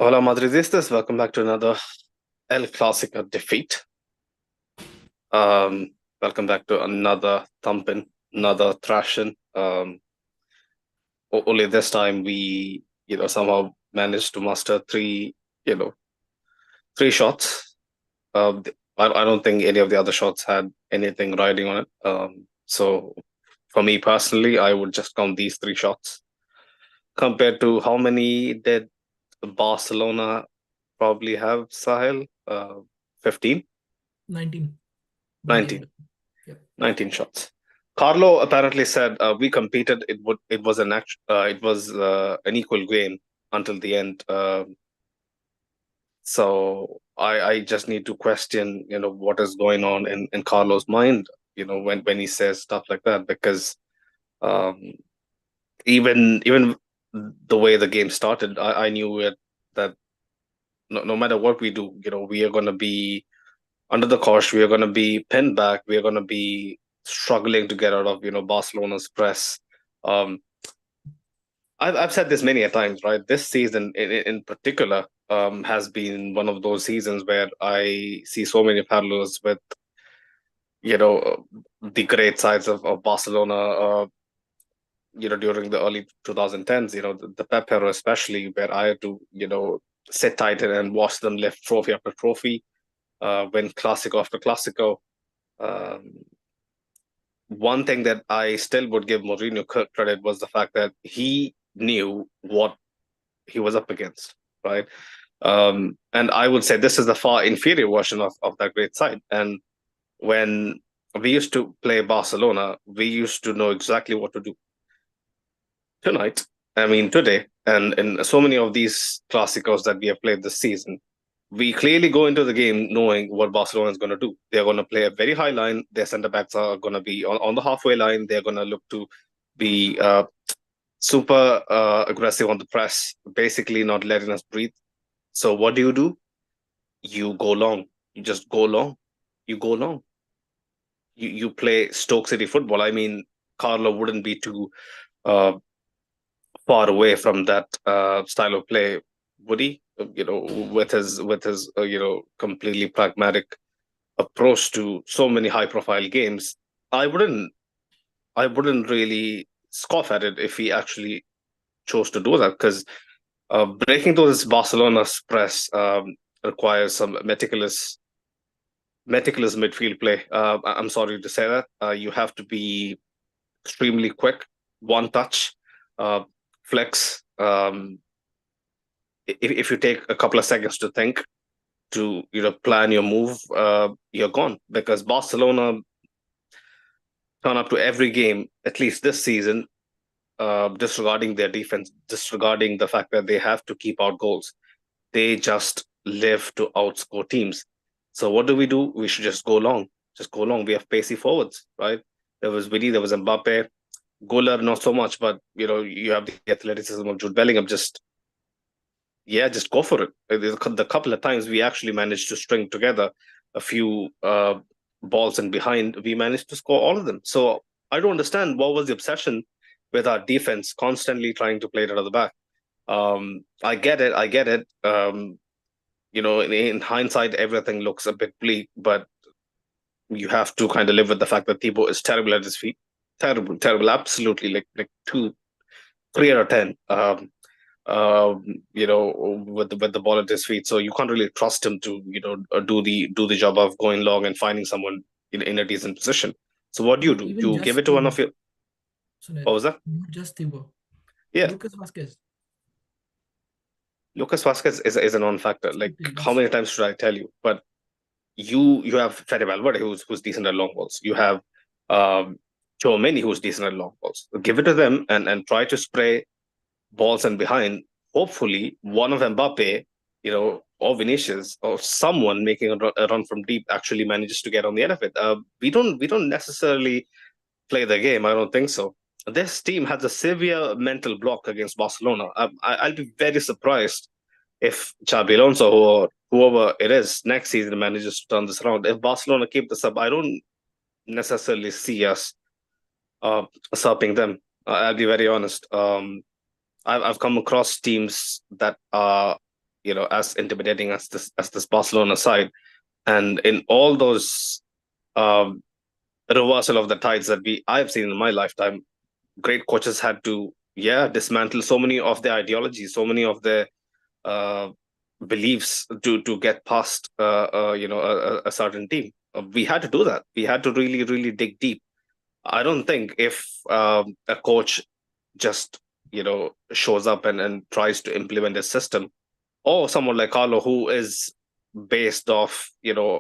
Hola Madridistas, welcome back to another El Clasico defeat. Welcome back to another thumping, another thrashing. Only this time we, somehow managed to muster you know, three shots. I don't think any of the other shots had anything riding on it. So for me personally, I would just count these three shots compared to how many did Barcelona probably have, Sahil? 15? 19 by the 19. end. Yep. 19 shots. Carlo apparently said we competed. It was an equal game until the end. So I just need to question, what is going on in Carlo's mind, when he says stuff like that, because um, even the way the game started, I knew that no matter what we do, we are going to be under the cosh. We are going to be pinned back. We are going to be struggling to get out of Barcelona's press. Um, I've said this many a times, right? This season in particular has been one of those seasons where I see so many parallels with the great sides of Barcelona. During the early 2010s, the Pep era especially, where I had to sit tight and watch them lift trophy after trophy, win Clasico after Clasico. Um, One thing that I still would give Mourinho credit was the fact that he knew what he was up against, right? And I would say this is the far inferior version of that great side. And when we used to play Barcelona, we used to know exactly what to do tonight. I mean, today, and in so many of these Clásicos that we have played this season, we clearly go into the game knowing what Barcelona is going to do. They're going to play a very high line. Their centre backs are going to be on the halfway line. They're going to look to be super aggressive on the press, basically not letting us breathe. So what do? You go long. You just go long. You go long. You play Stoke City football. I mean, Carlo wouldn't be too uh, far away from that style of play, would he? With his completely pragmatic approach to so many high profile games, I wouldn't I wouldn't really scoff at it if he actually chose to do that, because breaking through this Barcelona's press requires some meticulous midfield play. I'm sorry to say that. You have to be extremely quick, one touch, uh, flex. If you take a couple of seconds to think, to plan your move, you're gone, because Barcelona turn up to every game, at least this season, disregarding their defense, disregarding the fact that they have to keep out goals. They just live to outscore teams. So what do? We should just go long. Just go long. We have pacey forwards, right? There was Vidi, there was Mbappe, Goller, not so much, but you have the athleticism of Jude Bellingham. Just go for it. The couple of times we actually managed to string together a few balls and behind, we managed to score all of them. So I don't understand what was the obsession with our defense constantly trying to play it out of the back. I get it. I get it. In hindsight, everything looks a bit bleak, but you have to kind of live with the fact that Thibaut is terrible at his feet. Terrible, terrible, absolutely, like 3 out of 10. With the ball at his feet. So you can't really trust him to, do the job of going long and finding someone in a decent position. So what Not do? even You give just it to one of Thibaut, your. What Sunil. was that? Not just Thibaut. Yeah, Lucas Vasquez. Lucas Vasquez is a non-factor. Like, Absolutely, how yes. many times should I tell you? But you have Fede Valverde, who's decent at long balls. You have um, Many, who's decent at long balls. Give it to them and try to spray balls and behind. Hopefully, one of Mbappe, or Vinicius, or someone making a run from deep actually manages to get on the end of it. We don't necessarily play the game. I don't think so. This team has a severe mental block against Barcelona. I'll be very surprised if Xabi Alonso or whoever it is next season manages to turn this around. If Barcelona keep this up, I don't necessarily see us uh, usurping them. I'll be very honest. I've come across teams that are as intimidating as this Barcelona side. And in all those um, reversal of the tides that I've seen in my lifetime, great coaches had to dismantle so many of their ideologies, so many of their uh, beliefs to get past a certain team. We had to do that. We had to really really dig deep. I don't think if a coach just shows up and tries to implement a system, or someone like Carlo who is based off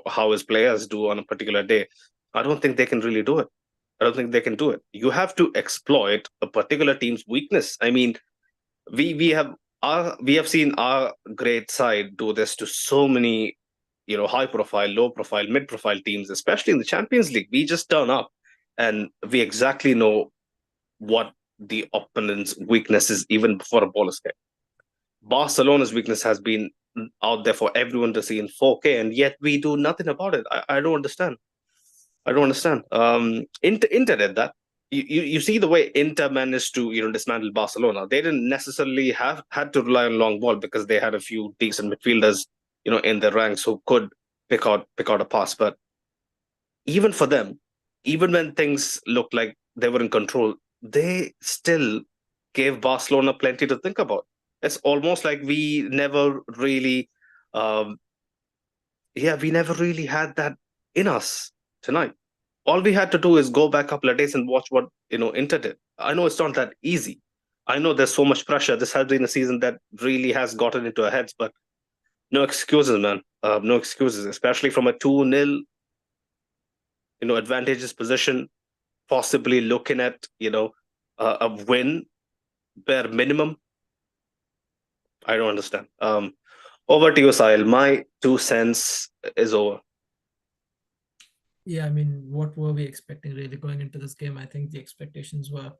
how his players do on a particular day, I don't think they can really do it. I don't think they can do it. You have to exploit a particular team's weakness. I mean, we have seen our great side do this to so many high profile, low profile, mid profile teams, especially in the Champions League. We just turn up and we exactly know what the opponent's weakness is even before a ball is kicked. Barcelona's weakness has been out there for everyone to see in 4K, and yet we do nothing about it. I don't understand. I don't understand. Inter did that. You see the way Inter managed to dismantle Barcelona. They didn't necessarily have had to rely on long ball because they had a few decent midfielders in their ranks who could pick out a pass. But even for them, even when things looked like they were in control, they still gave Barcelona plenty to think about. It's almost like um, we never really had that in us tonight. All we had to do is go back a couple of days and watch what Inter did. I know it's not that easy. I know there's so much pressure. This has been a season that really has gotten into our heads, but no excuses, man. No excuses, especially from a 2-0 advantageous position, possibly looking at a win bare minimum. I don't understand. Over to you, Sahil. My 2 cents is over. Yeah, I mean, what were we expecting really going into this game? I think the expectations were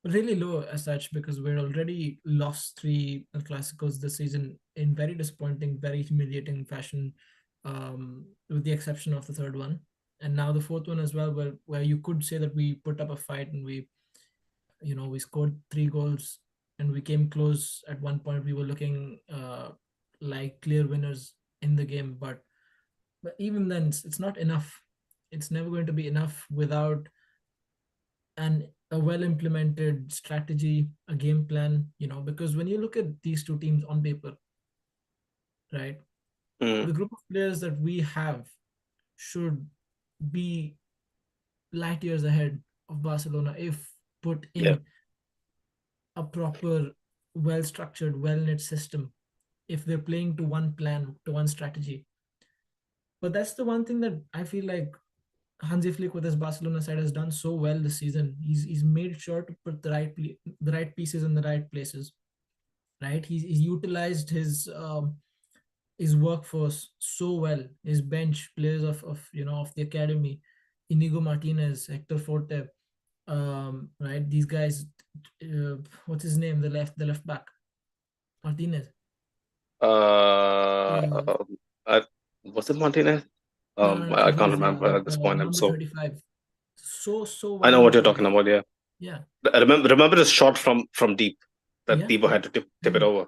really low as such because we're already lost three Clásicos this season in very disappointing, very humiliating fashion, with the exception of the third one. And now the fourth one as well, where you could say that we put up a fight and we scored 3 goals and we came close at one point. We were looking like clear winners in the game, but even then, it's not enough. It's never going to be enough without a well implemented strategy, a game plan. Because when you look at these two teams on paper, right, Mm, the group of players that we have should be light years ahead of Barcelona if put yeah. in a proper, well structured, well knit system. If they're playing to one plan, to one strategy. But that's the one thing that I feel like Hansi Flick with his Barcelona side has done so well this season. He's made sure to put the right pieces in the right places. Right, he's utilized his workforce so well. His bench players of the academy, Inigo Martinez, Hector Forte, right. These guys, what's his name? The left back, Martinez. Uh, Uh, I, was it Martinez? no, no, no. I can't He's remember at this point. number 35. So I well know what you're talking utilized. about. Yeah, Yeah, I remember this shot from deep that yeah, Thibaut yeah, had to tip yeah. it over.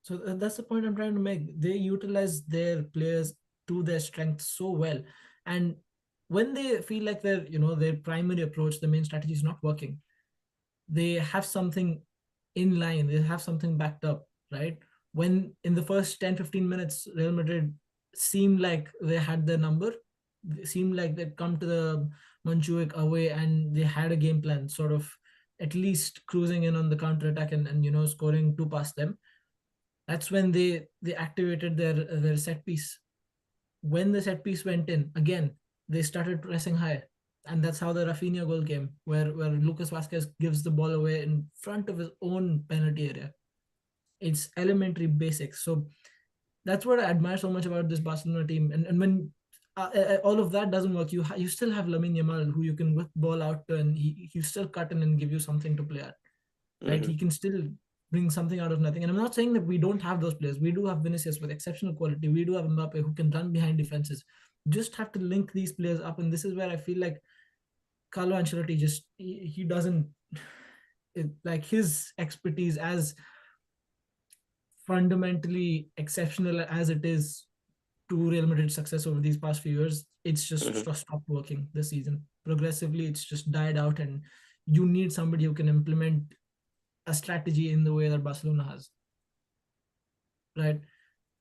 So that's the point I'm trying to make. They utilize their players to their strength so well, and when they feel like their primary approach, the main strategy is not working, they have something in line. They have something backed up, right? When in the first 10-15 minutes, Real Madrid seemed like they had their number. It seemed like they'd come to the Montjuic away and they had a game plan, sort of at least cruising in on the counter attack and scoring two past them. That's when they activated their set piece. When the set piece went in again, they started pressing high, and that's how the Rafinha goal came, where Lucas Vasquez gives the ball away in front of his own penalty area. It's elementary basics. So that's what I admire so much about this Barcelona team. And when all of that doesn't work, you still have Lamine Yamal, who you can whip ball out to, and he still cut in and give you something to play at, right? Hmm. He can still bring something out of nothing. And I'm not saying that we don't have those players. We do have Vinicius with exceptional quality. We do have Mbappe who can run behind defenses. Just have to link these players up. And this is where I feel like Carlo Ancelotti just he doesn't like his expertise as fundamentally exceptional as it is to Real Madrid's success over these past few years, it's just stopped working this season. Progressively, it's just died out, and you need somebody who can implement a strategy in the way that Barcelona has, right?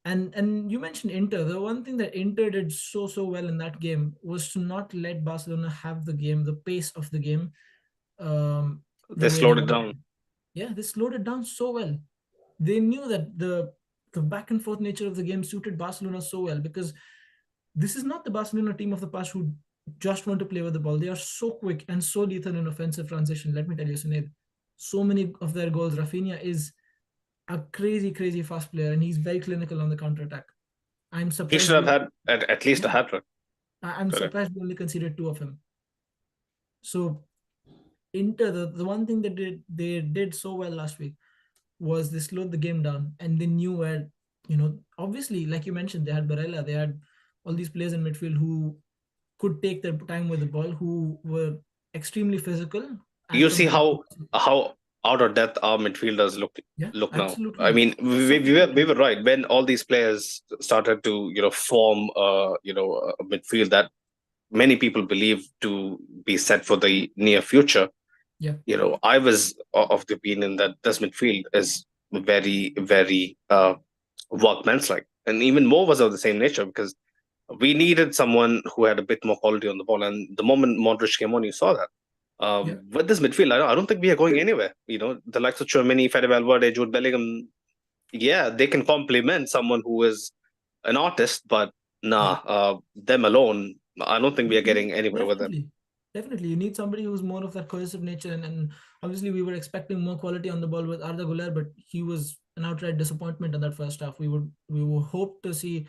And you mentioned Inter. The one thing that Inter did so well in that game was to not let Barcelona have the game, the pace of the game, They the way they slowed it wanted. down. Yeah, they slowed it down so well. They knew that the back and forth nature of the game suited Barcelona so well, because this is not the Barcelona team of the past who just want to play with the ball. They are so quick and so lethal in offensive transition. Let me tell you, Sunaid, so many of their goals, Rafinha is a crazy fast player, and he's very clinical on the counter attack. I'm He surprised. should have had at least a Yeah, hat trick. I'm Correct. surprised we only considered two of him. So Inter, the one thing that they did so well last week was they slowed the game down, and they knew where, obviously, like you mentioned, they had Barella, they had all these players in midfield who could take their time with the ball, who were extremely physical as You see compared to. how out of depth our midfielders Yeah, look now. I absolutely mean, we suffocating. were right when all these players started to form a midfield that many people believe to be set for the near future. Yeah, I was of the opinion that this midfield is very workmanlike, and even more was of the same nature because we needed someone who had a bit more quality on the ball. And the moment Modric came on, you saw that. yeah, With this midfield, I don't think we are going anywhere. The likes of Chouameni, Fede Valverde, Jude Bellingham, yeah, they can complement someone who is an artist, but yeah. nah, them alone, I don't think we are getting anywhere with them. Definitely, definitely. You need somebody who's more of that cohesive nature, and obviously we were expecting more quality on the ball with Arda Güler, but he was an outright disappointment in that first half. We would hope to see,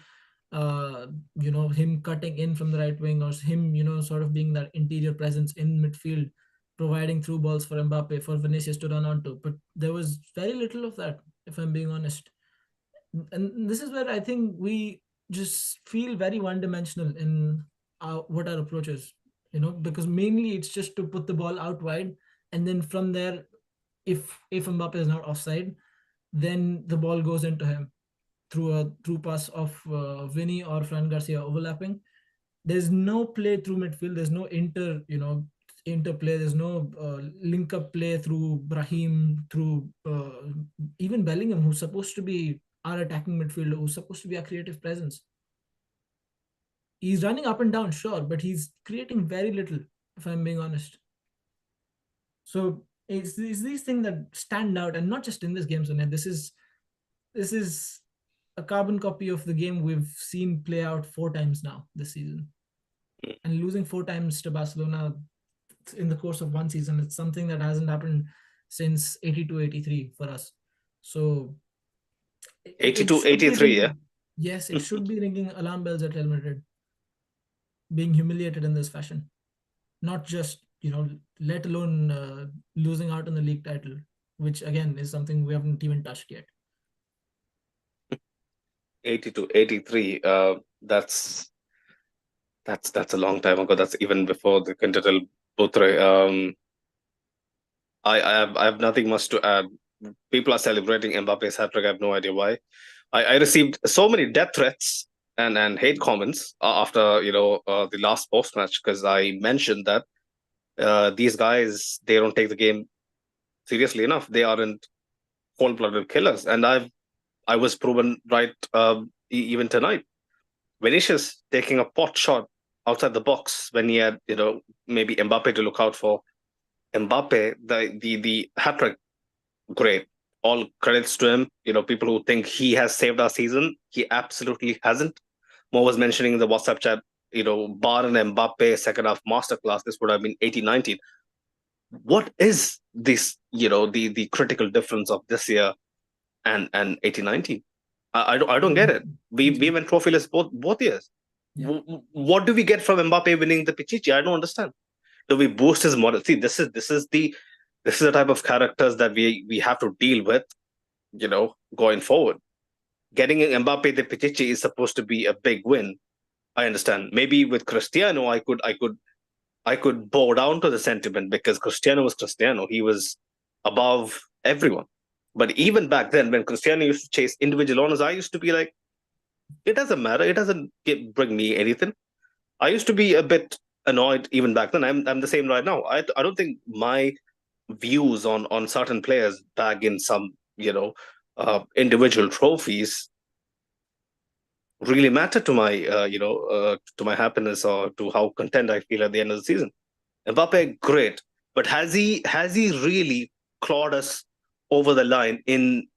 him cutting in from the right wing, or him, sort of being that interior presence in midfield, providing through balls for Mbappe, for Vinicius to run onto. But there was very little of that, if I'm being honest. And this is where I think we just feel very one-dimensional in what our approach is, because mainly it's just to put the ball out wide, and then from there, if Mbappe is not offside, then the ball goes into him through a through pass of Vinny or Fran Garcia overlapping. There's no play through midfield. There's no interplay. There's no link up play through Brahim, through even Bellingham, who's supposed to be our attacking midfielder, who's supposed to be a creative presence. He's running up and down, sure, but he's creating very little, if I'm being honest. So it's these things that stand out, and not just in this game, Sonia. This is a carbon copy of the game we've seen play out 4 times now this season. And losing 4 times to Barcelona in the course of one season, it's something that hasn't happened since 82-83 for us. So it 82, should be 83, yeah. ringing. Yes, it should be ringing alarm bells at Real Madrid, being humiliated in this fashion. Not just, let alone losing out on the league title, which again is something we haven't even touched yet. 82, 83. That's a long time ago. That's even before the Quintetel Putre. I have nothing much to add. People are celebrating Mbappe's hat trick. I have no idea why. I received so many death threats and hate comments after the last post match because I mentioned that these guys, they don't take the game seriously enough. They aren't cold blooded killers, and I was proven right even tonight. Vinicius taking a pot shot outside the box when he had maybe Mbappe to look out for. Mbappe, the hat trick, great. All credits to him. People who think he has saved our season, he absolutely hasn't. Mo was mentioning in the WhatsApp chat, bar an Mbappe second half masterclass, this would have been 18-19. What is this, the critical difference of this year and 18-19? I don't get it. We went trophyless both years. Yeah. What do we get from Mbappe winning the Pichichi? I don't understand. Do we boost his model? See, this is the type of characters that we have to deal with, going forward. Getting Mbappe the Pichichi is supposed to be a big win. I understand. Maybe with Cristiano, I could bow down to the sentiment because Cristiano was Cristiano. He was above everyone. But even back then, when Cristiano used to chase individual honors, I used to be like, it doesn't matter. It doesn't bring me anything. I used to be a bit annoyed even back then. I'm the same right now. I don't think my views on certain players bag in some individual trophies really matter to my to my happiness or to how content I feel at the end of the season. Mbappe, great, but has he really clawed us over the line in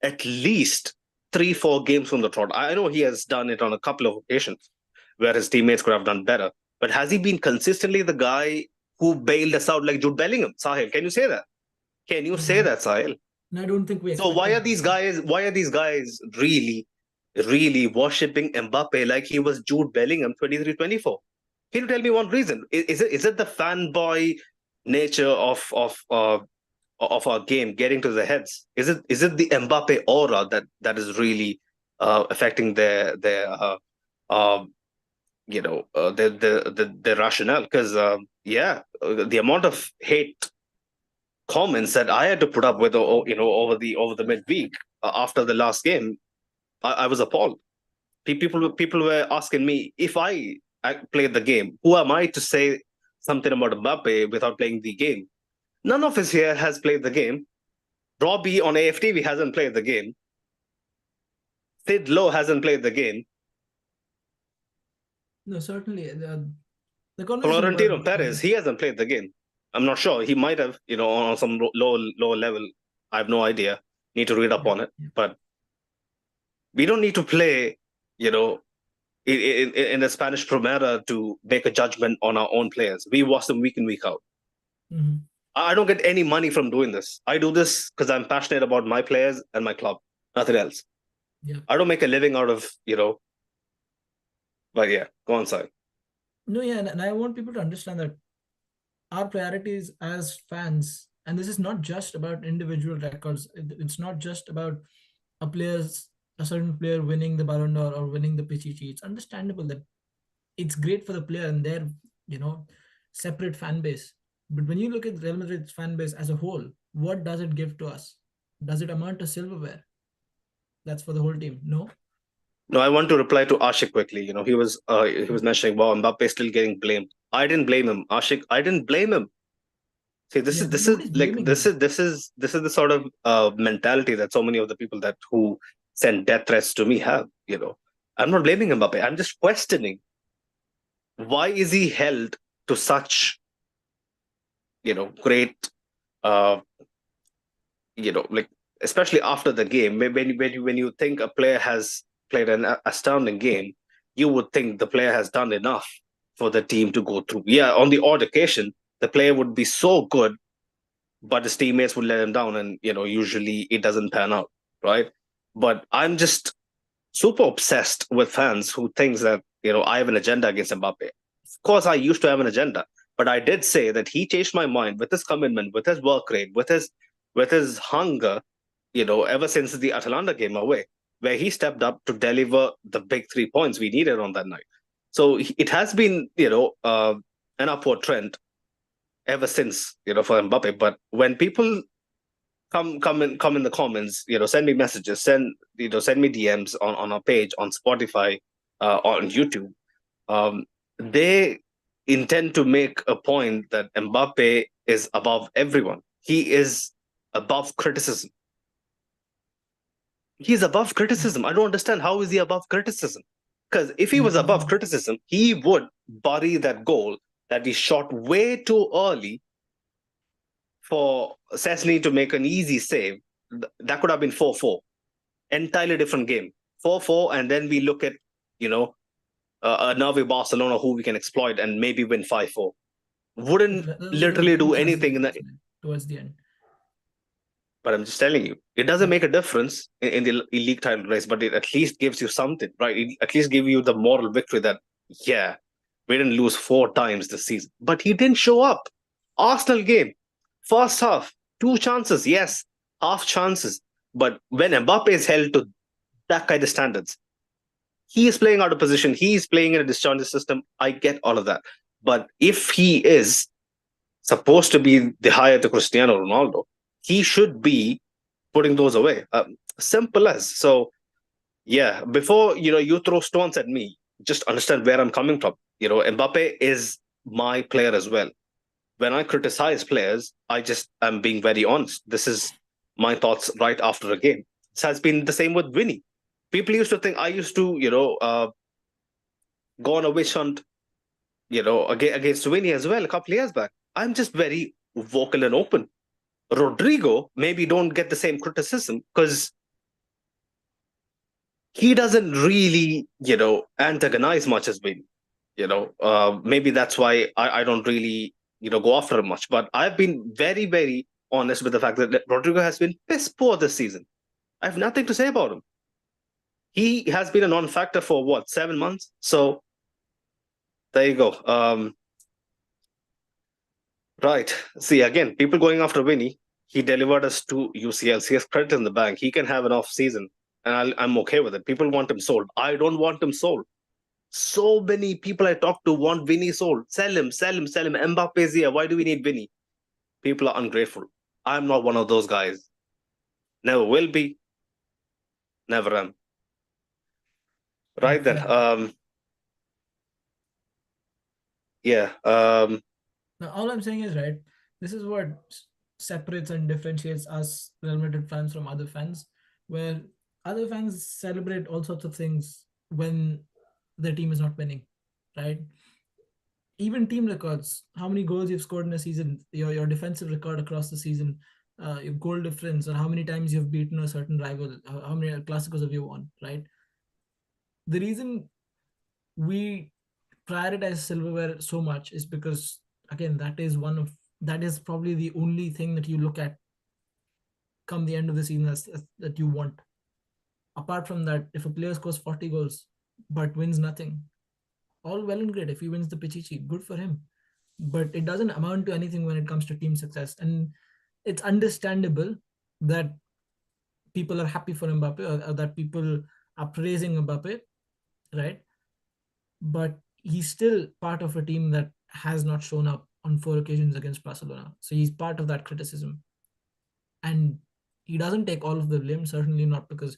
at least 3-4 games from the trot? I know he has done it on a couple of occasions where his teammates could have done better, but has he been consistently the guy who bailed us out like Jude Bellingham? Sahil, can you say that? Can you say No, that, Sahil? I don't think we So why expected are that. these guys? Why are these guys really worshipping Mbappe like he was Jude Bellingham 23-24? Can you tell me one reason? Is it the fanboy nature of our game getting to the heads? Is it the Mbappe aura that is really affecting uh, their rationale? Because the amount of hate comments that I had to put up with, over the midweek after the last game, I was appalled. People were asking me if I played the game. Who am I to say something about Mbappe without playing the game? None of us here has played the game. Robbie on AFTV hasn't played the game. Sid Lowe hasn't played the game. No, certainly the conversation about Florentino Perez, he hasn't played the game. I'm not sure. He might have, on some low level. I have no idea. Need to read up yeah, on it. yeah. But we don't need to play, you know, in the Spanish Primera to make a judgment on our own players. We watch them week in, week out. Mhm. I don't get any money from doing this. I do this because I'm passionate about my players and my club. Nothing else. Yeah. I don't make a living out of, but yeah, go on, side. No, yeah, and I want people to understand that our priorities as fans, and this is not just about individual records. It's not just about a certain player winning the Ballon d'Or or winning the Pichichi. It's understandable that it's great for the player and their, you know, separate fan base. But when you look at Real Madrid's fan base as a whole, what does it give to us? Does it amount to silverware? That's for the whole team. No. No, I want to reply to Ashik quickly. He was mentioning, wow, Mbappe is still getting blamed. I didn't blame him. Ashik, I didn't blame him. See, this Yeah, is but this is nobody's like blaming this him. is this is this is the sort of mentality that so many of the people that who send death threats to me have. I'm not blaming Mbappe. I'm just questioning why is he held to such great uh like especially after the game when you think a player has played an astounding game, you would think the player has done enough for the team to go through. Yeah, on the odd occasion the player would be so good but his teammates would let him down, and usually it doesn't pan out, right? But I'm just super obsessed with fans who thinks that I have an agenda against Mbappe. Of course, I used to have an agenda, but I did say that he changed my mind with his commitment, with his work rate, with his hunger. Ever since the Atalanta game away, where he stepped up to deliver the big 3 points we needed on that night. So it has been an upward trend ever since for Mbappe. But when people come in the comments, send me messages, send me DMs on our page on Spotify, on YouTube. They intend to make a point that Mbappe is above everyone. He is above criticism. He's above criticism. I don't understand, how is he above criticism? Because if he was above Mm, criticism, he would bury that goal that he shot way too early for Cessny to make an easy save. That could have been 4-4. Entirely different game. 4-4, and then we look at, you know, a Nerve Barcelona who we can exploit and maybe win 5-4. Wouldn't those were literally good do chances anything of in the. Arsenal towards the end. But I'm just telling you, it doesn't Yeah. make a difference in the league title race, but it at least gives you something, right? It at least give you the moral victory that, yeah, we didn't lose 4 times this season. But he didn't show up. Arsenal game, first half, 2 chances, yes, half chances. But when Mbappe is held to that kind of standards, he is playing out of position, he is playing in a disjointed system. I get all of that. But if he is supposed to be the higher to Cristiano Ronaldo, he should be putting those away. Simple as. So, yeah, before, you throw stones at me, just understand where I'm coming from. Mbappe is my player as well. When I criticize players, I just am being very honest. This is my thoughts right after a game. This has been the same with Vinny. People used to think I used to, go on a witch hunt, against Vinny as well a couple of years back. I'm just very vocal and open. Rodrigo maybe don't get the same criticism because he doesn't really, antagonize much as Vinny. Maybe that's why I don't really, go after him much. But I've been very, very honest with the fact that Rodrigo has been piss poor this season. I have nothing to say about him. He has been a non-factor for what, 7 months? So there you go. Right. See, again, people going after Vinny. He delivered us to UCL. He has credit in the bank. He can have an off season, and I'm okay with it. People want him sold. I don't want him sold. So many people I talk to want Vinny sold. Sell him, sell him, sell him. Mbappe's here. Why do we need Vinny? People are ungrateful. I'm not one of those guys. Never will be. Never am. Right then. Yeah. Now, all I'm saying is, right, this is what separates and differentiates us Real Madrid fans from other fans, where other fans celebrate all sorts of things when their team is not winning, right? Even team records, how many goals you've scored in a season, your defensive record across the season, your goal difference, or how many times you've beaten a certain rival, how many Clásicos have you won, right? The reason we prioritize silverware so much is because, again, that is probably the only thing that you look at come the end of the season that you want. Apart from that, if a player scores 40 goals but wins nothing, all well and great. If he wins the Pichichi, good for him. But it doesn't amount to anything when it comes to team success. And it's understandable that people are happy for Mbappe, or that people are praising Mbappe, right? But he's still part of a team that has not shown up on 4 occasions against Barcelona. So he's part of that criticism. And he doesn't take all of the blame, certainly not because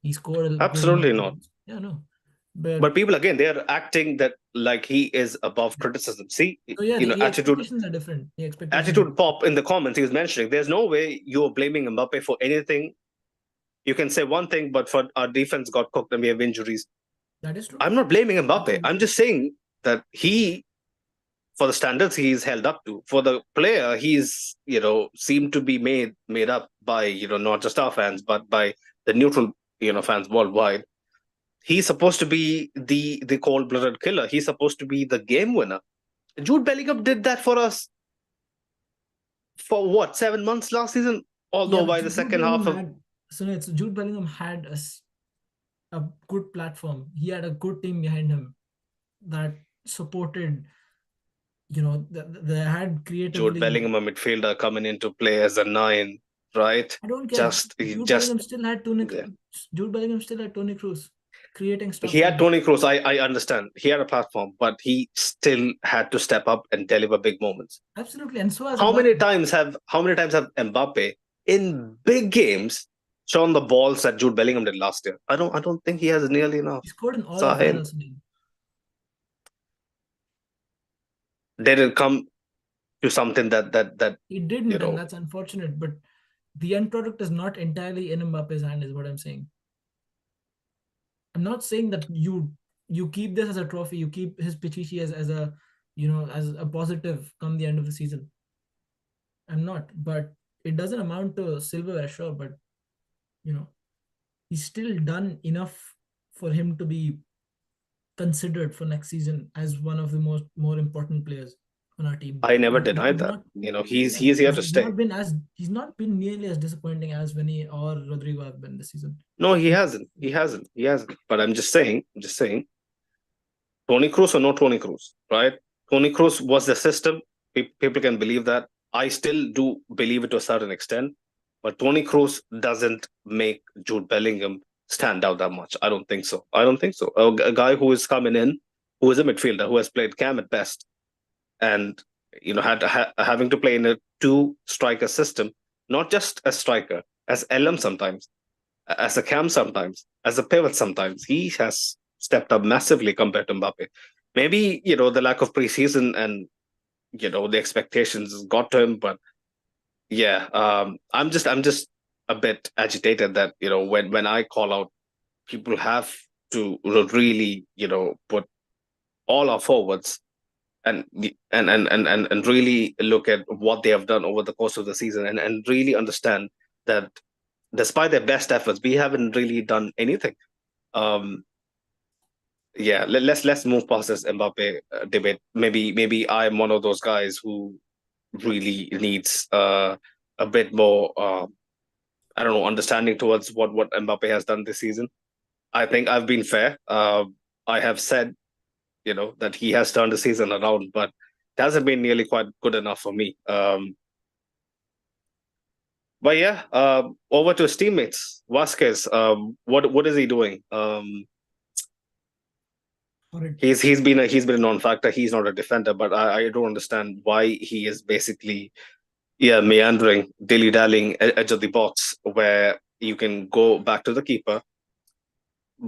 he scored a good absolutely amount of not. goals. Yeah, no. But people, again, they're acting that like he is above criticism. See, so yeah, the expectations are different. The expectations are attitude different. pop in the comments. He was mentioning there's no way you're blaming Mbappe for anything. You can say one thing, but for our defense got cooked and we have injuries. That is true. I'm not blaming Mbappe. Absolutely. I'm just saying that he, for the standards he's held up to, for the player, he's, seemed to be made up by, not just our fans, but by the neutral, fans worldwide. He's supposed to be the cold-blooded killer. He's supposed to be the game winner. Jude Bellingham did that for us for what, 7 months last season? Although by the second half of Jude Bellingham had a good platform. He had a good team behind him that supported. They had creatively. Jude Bellingham, a midfielder, coming into play as a 9, right? I don't care. Jude Bellingham still had Toni. Yeah. Jude Bellingham still had Toni Kroos creating stuff. He had Toni Kroos. I understand. He had a platform, but he still had to step up and deliver big moments. Absolutely, and so has how many times have Mbappe in big games shown the balls that Jude Bellingham did last year? I don't think he has nearly enough. He scored in all the finals. Did it come to something that he didn't, and that's unfortunate. But the end product is not entirely in Mbappe's hand, is what I'm saying. I'm not saying that you keep this as a trophy, you keep his Pichichi as a as a positive come the end of the season. I'm not, but it doesn't amount to silverware, sure, but he's still done enough for him to be considered for next season as one of the more important players on our team. I never denied that. He's here to stay. He's not been nearly as disappointing as Vinny or Rodrigo have been this season. No, he hasn't. But I'm just saying. Toni Kroos or no Toni Kroos, right? Toni Kroos was the system. People can believe that. I still do believe it to a certain extent. But Toni Kroos doesn't make Jude Bellingham stand out that much. I don't think so. A guy who is coming in, who is a midfielder, who has played cam at best, and having to play in a 2-striker system, not just a striker, as LM sometimes, as a cam sometimes, as a pivot sometimes. He has stepped up massively compared to Mbappe. Maybe, the lack of preseason and, the expectations got to him, but yeah, I'm just a bit agitated that, when I call out, people have to really, put all our forwards and really look at what they have done over the course of the season and really understand that despite their best efforts, we haven't really done anything. Um, yeah, let's move past this Mbappe debate. Maybe I'm one of those guys who really needs a bit more I don't know, understanding towards what Mbappe has done this season. I think I've been fair. I have said, that he has turned the season around, but it hasn't been nearly quite good enough for me. But yeah, over to his teammates. Vasquez, what is he doing? Horrid. He's been a non-factor. He's not a defender, but I don't understand why he is basically, yeah, meandering, dilly-dallying edge of the box where you can go back to the keeper,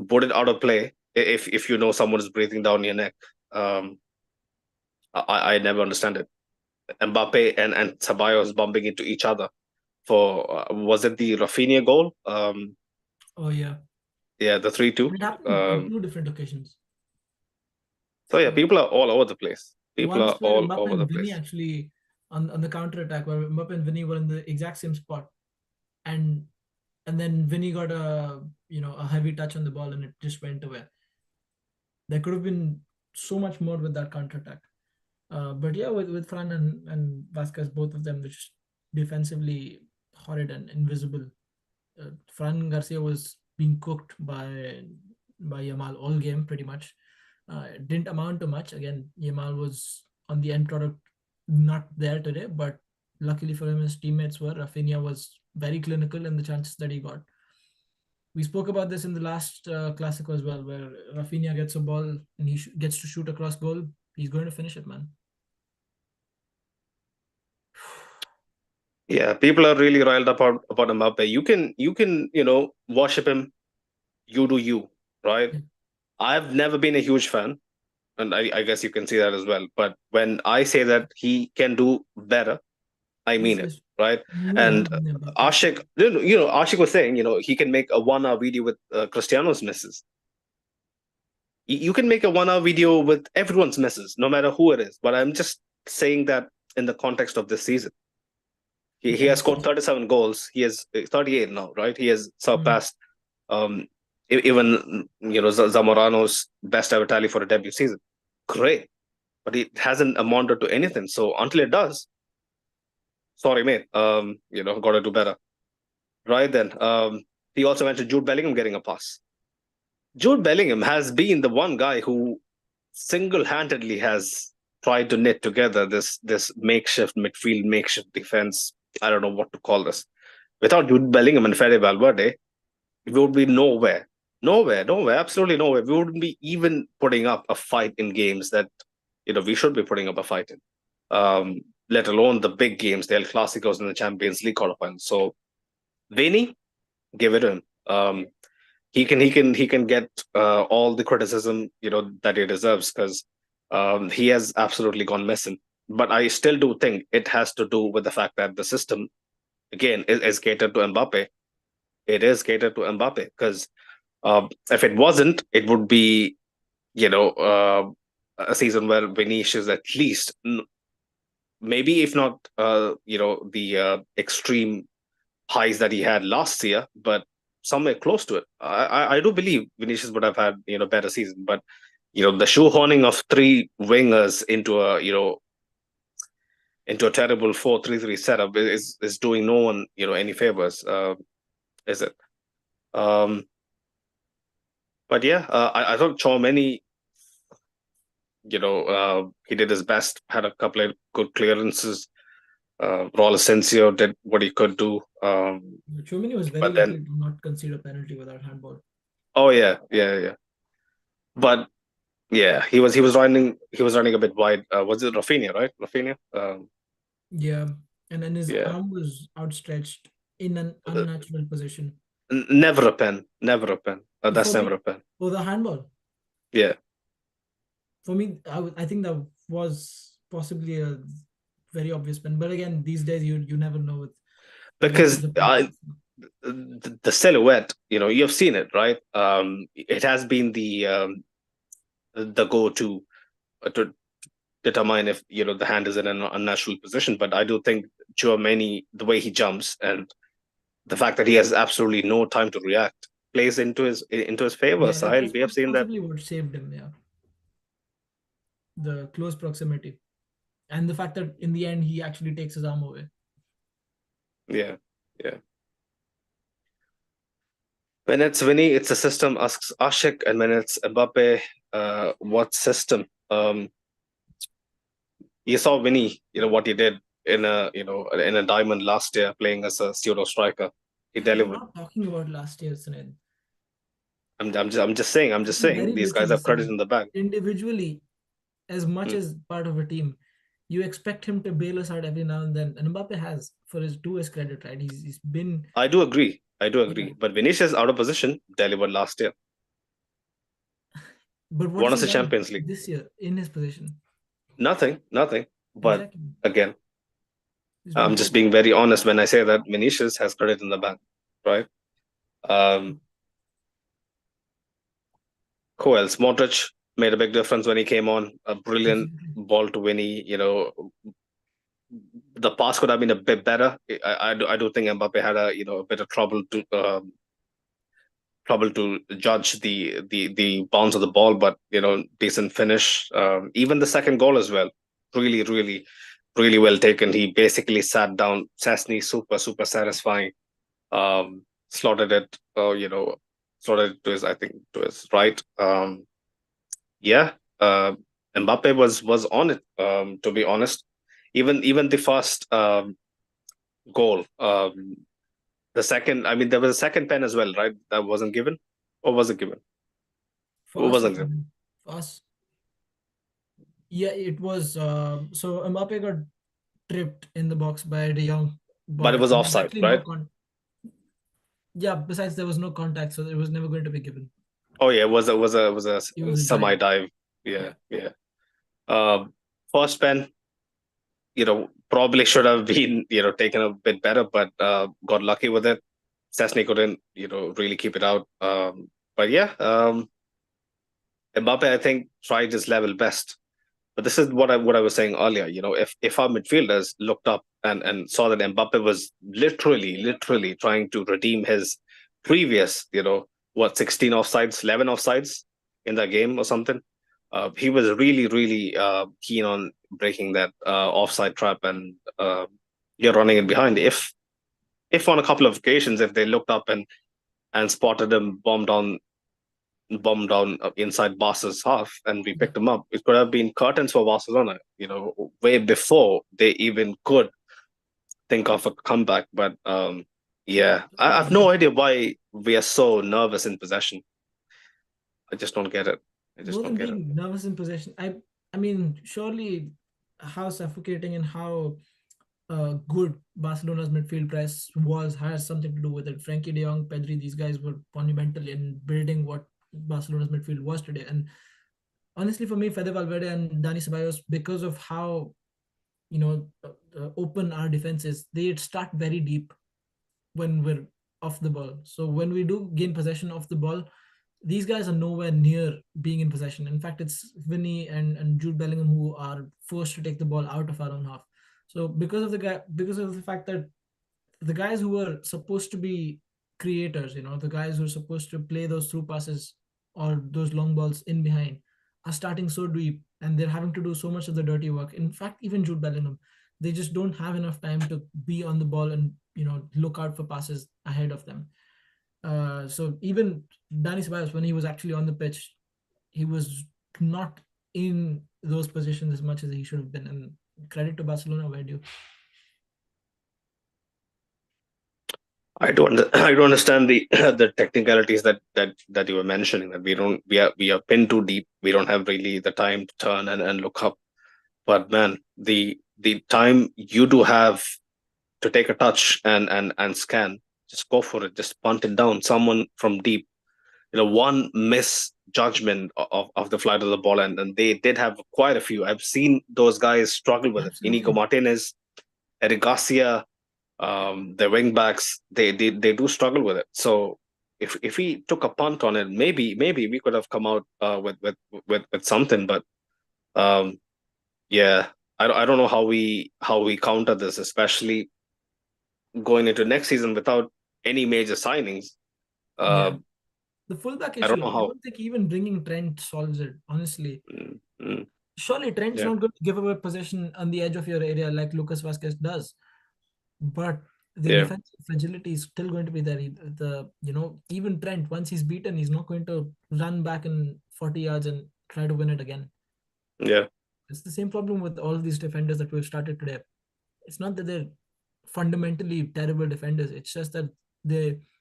put it out of play if you know someone is breathing down your neck. Um, I never understand it. Mbappe and Ceballos bumping into each other for was it the Rafinha goal? Oh yeah, Yeah, the 3-2. it happened on Um, two different occasions. so yeah, Uh, people are all over the place. People are Once where all Mbappe over the and Vinny place. actually on the counter attack, where Mbappe and Vinny were in the exact same spot, and and then Vinny got a heavy touch on the ball and it just went away. There could have been so much more with that counter attack. But yeah, with Fran and Vasquez, both of them, which defensively horrid and invisible. Fran Garcia was being cooked by Yamal all game pretty much. It didn't amount to much. Again, Yamal was on the end product not there today, but luckily for him, his teammates were. Rafinha was very clinical in the chances that he got. We spoke about this in the last Clasico as well, where Rafinha gets a ball and he gets to shoot across goal. He's going to finish it, man. Yeah, people are really riled up about Mbappe. You can worship him. You do you, right? Yeah, I've never been a huge fan, and I guess you can see that as well. But when I say that he can do better, I mean it, he's right? way And better than Mbappe. Ashik, Ashik was saying, he can make a 1 hour video with Cristiano's misses. You can make a 1 hour video with everyone's misses, no matter who it is. But I'm just saying that in the context of this season. He Yeah, has scored 37 goals. He has 38 now, right? He has mm, surpassed um, even Zamorano's best ever tally for a debut season. Great, but it hasn't amounted to anything. So until it does, sorry, mate. Got to do better. Right then, he also went to Jude Bellingham getting a pass. Jude Bellingham has been the one guy who single-handedly has tried to knit together this makeshift midfield, makeshift defense. I don't know what to call this. Without Jude Bellingham and Fede Valverde, we would be nowhere. Nowhere, nowhere, absolutely nowhere. We wouldn't be even putting up a fight in games that we should be putting up a fight in. Let alone the big games, the El Clásicos and the Champions League quarterfinals. So Vini, give it to him. He can get all the criticism that he deserves because he has absolutely gone missing. But I still do think it has to do with the fact that the system again is catered to Mbappe. It is catered to Mbappe because if it wasn't, it would be a season where Vinicius at least maybe if not the extreme highs that he had last year, but somewhere close to it. I do believe Vinicius would have had better season, but the shoehorning of three wingers into a terrible 4-3-3 setup is doing no one any favors. Is it? Um, but yeah, I thought Chouameni, he did his best, had a couple of good clearances. Raul Asensio did what he could do. Chouameni was very But then, lucky to not concede a penalty without handball. oh yeah, yeah, yeah. But yeah, he was running a bit wide. Was it Rafinha, right? Rafinha? Yeah, and then his Yeah. arm was outstretched. in an Uh, unnatural position. Never a pen. Never a pen. For That's never me, a pen. for the handball, Yeah. for me, I think that was possibly a very obvious pen. But again, these days you never know with Because replays of replays. the silhouette, you've seen it, right? It has been the go-to to determine if the hand is in an unnatural position. But I do think Chouameni, the way he jumps and the fact that he has absolutely no time to react, plays into his favor. Yeah, Sahil, that's we have seen that. possibly what saved him. Yeah, the close proximity and the fact that in the end he actually takes his arm away. Yeah, yeah. When it's Vinny, it's a system. Asks Ashik, and when it's Mbappe, what system? You saw Vinny, what he did in a diamond last year, playing as a pseudo striker. He Yeah, we're delivered. not talking about last year, Sunil. I'm just saying. Very These guys literally have credit saying in the bag. individually, as much Hmm. as part of a team, you expect him to bail us out every now and then. And Mbappe has, to his credit, right? He's been, I do agree. I do yeah. agree. But Vinicius out of position delivered last year. But what Won has us he the done Champions League. this year in his position? Nothing, nothing. But Exactly. again, He's been I'm just horrible. being very honest when I say that Vinicius has credit in the bank, right? Um, who else? Modric made a big difference when he came on. A brilliant Absolutely. ball to Winnie. The pass could have been a bit better. I do think Mbappe had a bit of trouble to judge the bounce of the ball, but decent finish. Even the second goal as well, really, really, really well taken. He basically sat down Sesney, super, super satisfying. Slotted it, slotted it to his, I think, to his right. Yeah, Mbappe was on it. To be honest, even the first goal, the second. I mean, there was a second pen as well, right? That wasn't given, or was it given? For Who us, it wasn't given? wasn't. For us, yeah, it was. So Mbappe got tripped in the box by De Jong, But it but was there was offside, actually no right? con. Yeah, besides there was no contact, so it was never going to be given. Oh yeah, it was a It was a semi dive. dive. Yeah, Yeah. yeah. First pen, probably should have been taken a bit better, but got lucky with it. Cessny couldn't really keep it out. But yeah, Mbappe I think tried his level best. But this is what I was saying earlier. If our midfielders looked up and saw that Mbappe was literally trying to redeem his previous, 16 offsides, 11 offsides in that game or something. He was really, really keen on breaking that offside trap and you're running it behind. If on a couple of occasions, if they looked up and spotted him bomb down inside Barca's half, and we picked them up. It could have been curtains for Barcelona, way before they even could think of a comeback. But yeah, I have no idea why we are so nervous in possession. I just don't get it. I just More don't than get it. being nervous in possession, I mean, surely how suffocating and how good Barcelona's midfield press was has something to do with it. Frankie De Jong, Pedri, these guys were monumental in building what Barcelona's midfield was today. And honestly, for me, Fede Valverde and Dani Ceballos, because of how open our defense is, they start very deep when we're off the ball. So when we do gain possession of the ball, these guys are nowhere near being in possession. In fact, it's Vinny and Jude Bellingham who are forced to take the ball out of our own half. So because of the fact that the guys who were supposed to be creators, the guys who are supposed to play those through passes or those long balls in behind, are starting so deep and they're having to do so much of the dirty work. In fact, even Jude Bellingham, they just don't have enough time to be on the ball and look out for passes ahead of them. So even Dani Ceballos, when he was actually on the pitch, he was not in those positions as much as he should have been. And credit to Barcelona, where do I don't understand the the technicalities that you were mentioning, that we are pinned too deep. We don't have really the time to turn and look up. But man, the time you do have to take a touch and scan. Just go for it. Just punt it down. Someone from deep. One misjudgment of the flight of the ball, and they did have quite a few. I've seen those guys struggle with it. Inigo Absolutely. Martinez, Eric Garcia, the wing backs, they do struggle with it. So if we took a punt on it, maybe we could have come out with something. But um, yeah, I don't know how we counter this, especially going into next season without any major signings. Yeah. Uh, The fullback I don't issue, know I how. don't think even bringing Trent solves it, honestly. Mm, mm, Surely Trent's yeah, not going to give away possession on the edge of your area like Lucas Vasquez does. But the yeah, defensive fragility is still going to be there. Even Trent, once he's beaten, he's not going to run back in 40 yards and try to win it again. yeah, It's the same problem with all of these defenders that we've started today. It's not that they're fundamentally terrible defenders. It's just that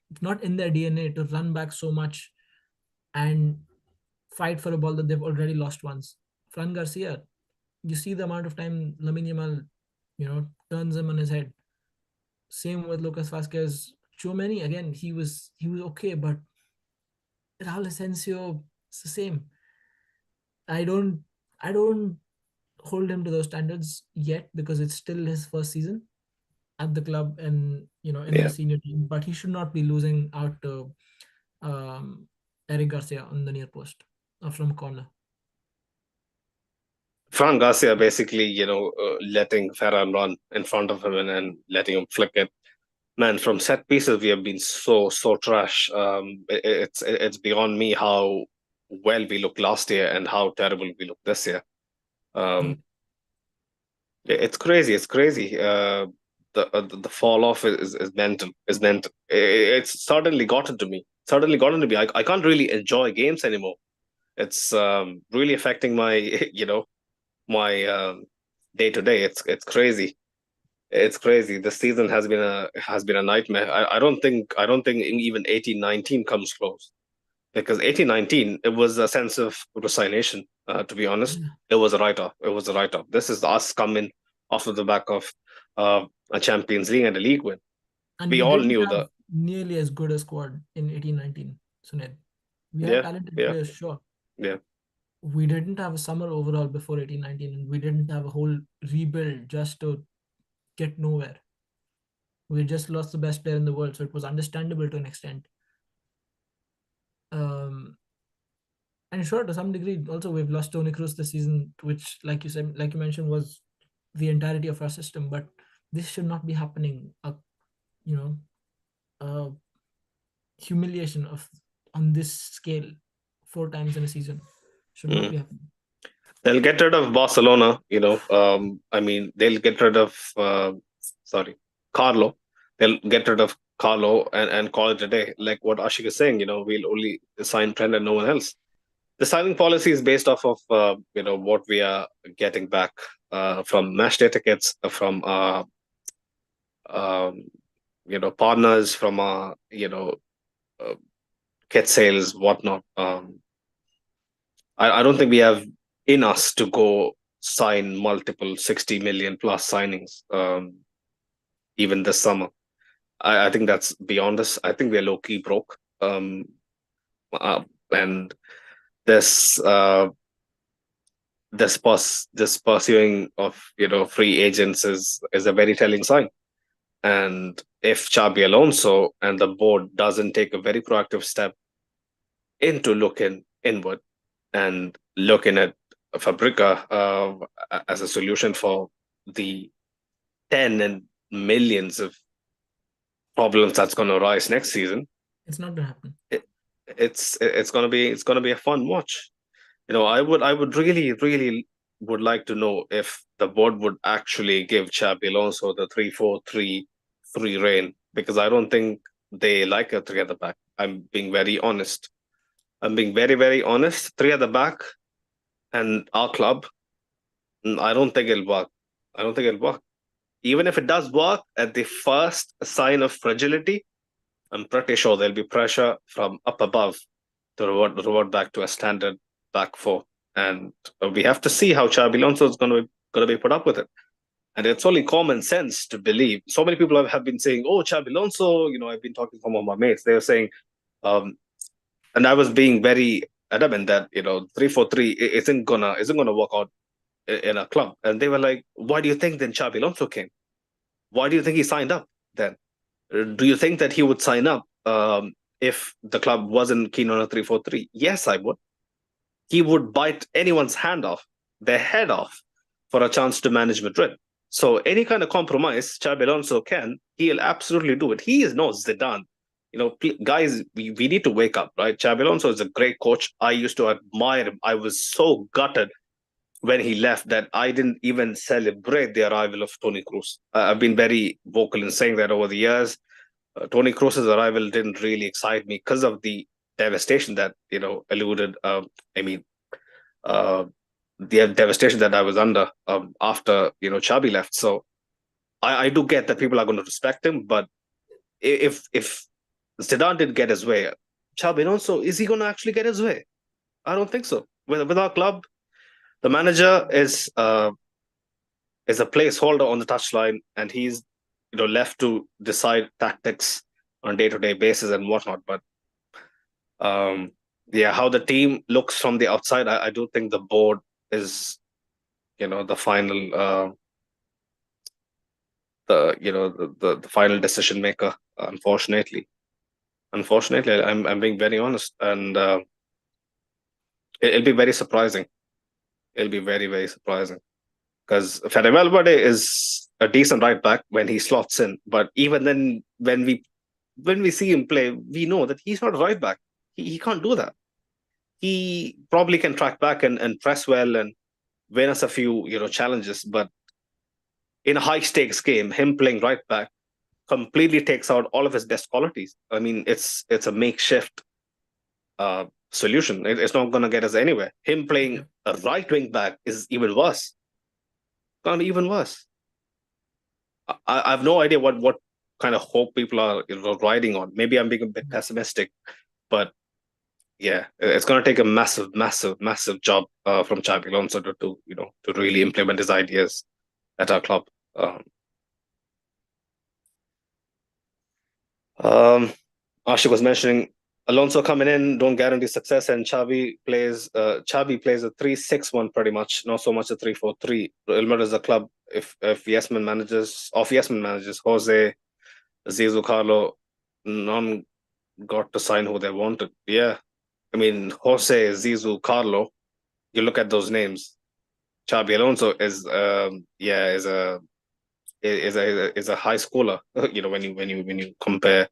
it's not in their DNA to run back so much and fight for a ball that they've already lost once. Fran Garcia, you see the amount of time Lamine Yamal, turns him on his head. Same with Lucas Vasquez. Chouameni, again, he was okay, but Raul Asensio, it's the same. I don't I don't hold him to those standards yet because it's still his first season at the club and in the yeah. senior team. But he should not be losing out to um, Eric Garcia on the near post from corner. Fran Garcia basically, letting Ferran run in front of him and letting him flick it. Man, from set pieces, we have been so trash. It's beyond me how well we looked last year and how terrible we look this year. Yeah. Um, it's crazy. It's crazy. The fall off is mental. Is mental. It's suddenly gotten to me. Suddenly gotten to me. I can't really enjoy games anymore. It's really affecting my my day to day. It's crazy. It's crazy. The season has been a nightmare. I don't think even 18-19 comes close, because 18-19 it was a sense of resignation. To be honest, Yeah. it was a write off. It was a write off. This is us coming off of the back of a Champions League and a league win. And We we all didn't knew have that. nearly as good a squad in 18-19, Sunil. We had Yeah, talented yeah, players, sure. yeah. We didn't have a summer overall before 18-19, and we didn't have a whole rebuild just to get nowhere. We just lost the best player in the world, so it was understandable to an extent. Um, and sure, to some degree, also we've lost Tony Cruz this season, which, like you said, like you mentioned, was the entirety of our system. But this should not be happening. You know, a humiliation of on this scale 4 times in a season should not Mm. be happening. They'll get rid of Barcelona. I mean, they'll get rid of sorry, Carlo. They'll get rid of Carlo and call it a day. Like what Ashik is saying, we'll only sign Trent and no one else. The signing policy is based off of what we are getting back from match day tickets, from um, partners, from uh, kit sales, whatnot. I don't think we have in us to go sign multiple 60 million plus signings even this summer. I think that's beyond us. I think we're low key broke. And this this pursuing of free agents is a very telling sign. And if Chabi Alonso and the board doesn't take a very proactive step into looking inward and looking at Fabrica as a solution for the 10 and millions of problems that's going to arise next season, It's not gonna happen. it, it's going to be a fun watch. I would really would like to know if the board would actually give Chabi Alonso the 3-4-3 free reign, because I don't think they like a three at the back. I'm being very honest. I'm being very, very honest. Three at the back and our club, I don't think it'll work. I don't think it'll work. Even if it does work, at the first sign of fragility, I'm pretty sure there'll be pressure from up above to revert back to a standard back four. And we have to see how Xabi Alonso is going to be put up with it. And it's only common sense to believe. So many people have been saying, "Oh, Xabi Alonso." I've been talking to some of my mates. They were saying, um, and I was being very adamant that 3-4-3 isn't gonna work out in a club. And they were like, "Why do you think then Xabi Alonso came? Why do you think he signed up then? Do you think that he would sign up if the club wasn't keen on a 3-4-3? Yes, I would. He would bite anyone's hand off, their head off, for a chance to manage Madrid. So any kind of compromise Xabi Alonso he'll absolutely do it. He is no Zidane. Guys, we need to wake up, right? Xabi Alonso is a great coach. I used to admire him. I was so gutted when he left that I didn't even celebrate the arrival of Toni Kroos. I've been very vocal in saying that over the years. Toni Kroos's arrival didn't really excite me because of the devastation that eluded. I mean, uh, the devastation that I was under after Xabi left. So I do get that people are going to respect him, but if Zidane did get his way, Xabi Alonso, is he going to actually get his way? I don't think so. With our club, the manager is a placeholder on the touchline, and he's left to decide tactics on a day-to-day basis and whatnot. But yeah, how the team looks from the outside, I do think the board is the final the final decision maker. Unfortunately, I'm being very honest, and it'll be very surprising. It'll be very, very surprising because Fede Valverde is a decent right back when he slots in, but even then, when we see him play, we know that he's not a right back. He can't do that. He probably can track back and press well and win us a few challenges, but in a high stakes game, him playing right back completely takes out all of his best qualities. I mean, it's a makeshift solution. It's not going to get us anywhere. Him playing a right wing back is even worse. Gonna be even worse. I have no idea what kind of hope people are riding on. Maybe I'm being a bit pessimistic, but yeah, it's going to take a massive, massive, massive job from Xabi Alonso to really implement his ideas at our club. Ashik was mentioning Alonso coming in don't guarantee success, and Xavi plays a 3-6-1 pretty much, not so much a 3-4-3. Real Madrid is a club. If Yesman manages, Jose, Zizou, Carlo, none got to sign who they wanted. Yeah, I mean Jose, Zizou, Carlo. You look at those names. Xabi Alonso is a high schooler. When you compare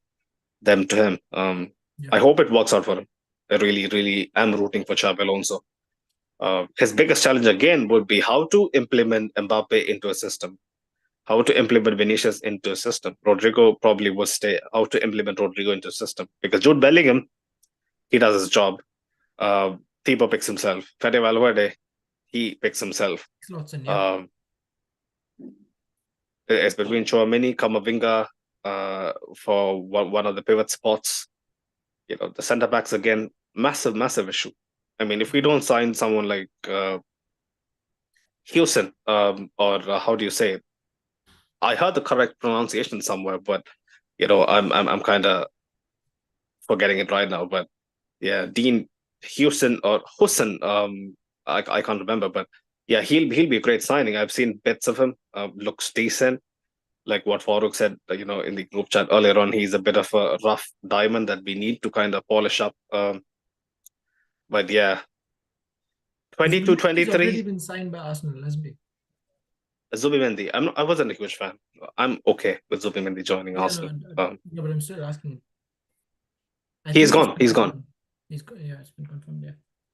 them to him. I hope it works out for him. I really, really am rooting for Xabi Alonso. His biggest challenge again would be how to implement Mbappe into a system, how to implement Vinicius into a system. Rodrigo probably will stay. How to implement Rodrigo into a system, because Jude Bellingham, he does his job. Thibaut picks himself. Fede Valverde, he picks himself. It's between Chouameni, Camavinga for one of the pivot spots. The centre backs again, massive, massive issue. I mean, if we don't sign someone like Houston, or how do you say it? I heard the correct pronunciation somewhere, but I'm kind of forgetting it right now. But yeah, Dean Houston or Hussein, I can't remember, but yeah, he'll be a great signing. I've seen bits of him. Looks decent. Like what Farooq said, in the group chat earlier on, he's a bit of a rough diamond that we need to kind of polish up. But yeah, 22, 23. He's already been signed by Arsenal, let's be. Zubimendi. I wasn't a huge fan. I'm okay with Zubimendi joining Arsenal. No, but I'm still asking. He's gone. He's gone. It's been confirmed. Yeah,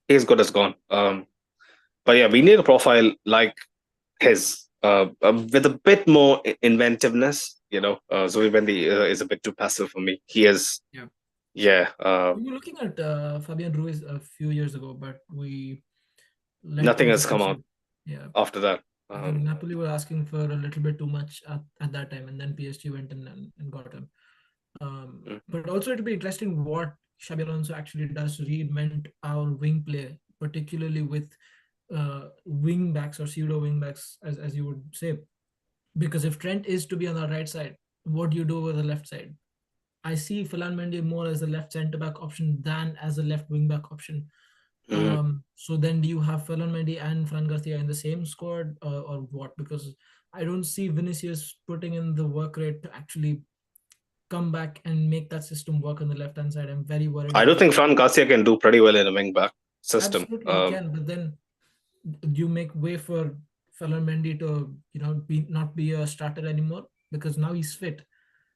he's good as gone. But yeah, we need a profile like his, with a bit more inventiveness. Zubimendi is a bit too passive for me. He is. Yeah. We were looking at Fabian Ruiz a few years ago, but nothing has come out. Yeah. After that. I think Napoli were asking for a little bit too much at that time, and then PSG went in and got him. But also it'll be interesting what Xabi Alonso actually does to reinvent our wing play, particularly with wing backs or pseudo wing backs, as you would say. Because if Trent is to be on the right side, what do you do with the left side? I see Ferland Mendy more as a left centre back option than as a left wing back option. Mm. So then do you have Ferland Mendy and Fran Garcia in the same squad, or what? Because I don't see Vinicius putting in the work rate to actually come back and make that system work on the left hand side. I'm very worried I do about it. think Fran Garcia can do pretty well in a wing back system. Absolutely, he can, but then you make way for Ferland Mendy to be not be a starter anymore because now he's fit.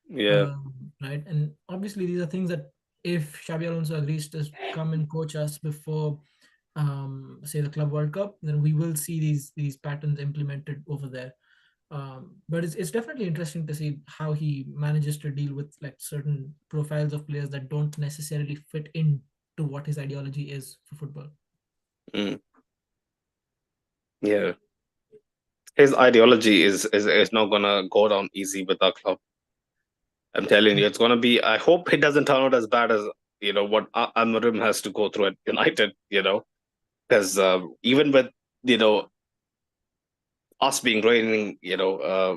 Yeah, Right? And obviously, these are things that if Xabi Alonso agrees to come and coach us before, say, the Club World Cup, then we will see these patterns implemented over there. But it's definitely interesting to see how he manages to deal with like certain profiles of players that don't necessarily fit in to what his ideology is for football. mm. Yeah. His ideology is not gonna go down easy with our club. I'm telling you, it's gonna be. I hope it doesn't turn out as bad as what Amarim has to go through at United. Because even with you know us being reigning,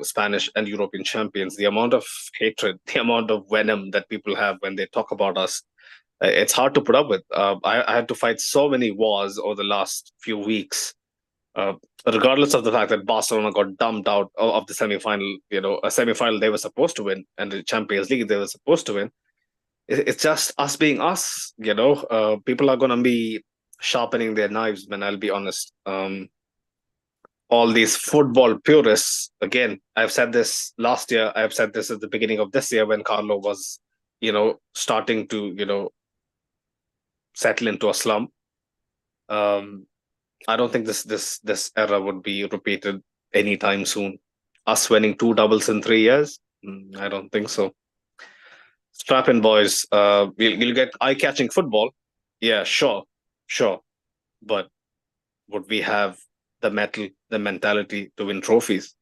Spanish and European champions, the amount of hatred, the amount of venom that people have when they talk about us, it's hard to put up with. I had to fight so many wars over the last few weeks, uh, regardless of the fact that Barcelona got dumped out of the semi-final. A semi-final they were supposed to win, and the Champions League they were supposed to win. It's just us being us. People are gonna be sharpening their knives, man. I'll be honest. All these football purists, again, I've said this last year, I've said this at the beginning of this year when Carlo was, starting to, settle into a slump. Um, I don't think this era would be repeated anytime soon. Us winning two doubles in 3 years? I don't think so. Strap in, boys. We'll get eye-catching football. Yeah, sure. But would we have the metal, the mentality to win trophies?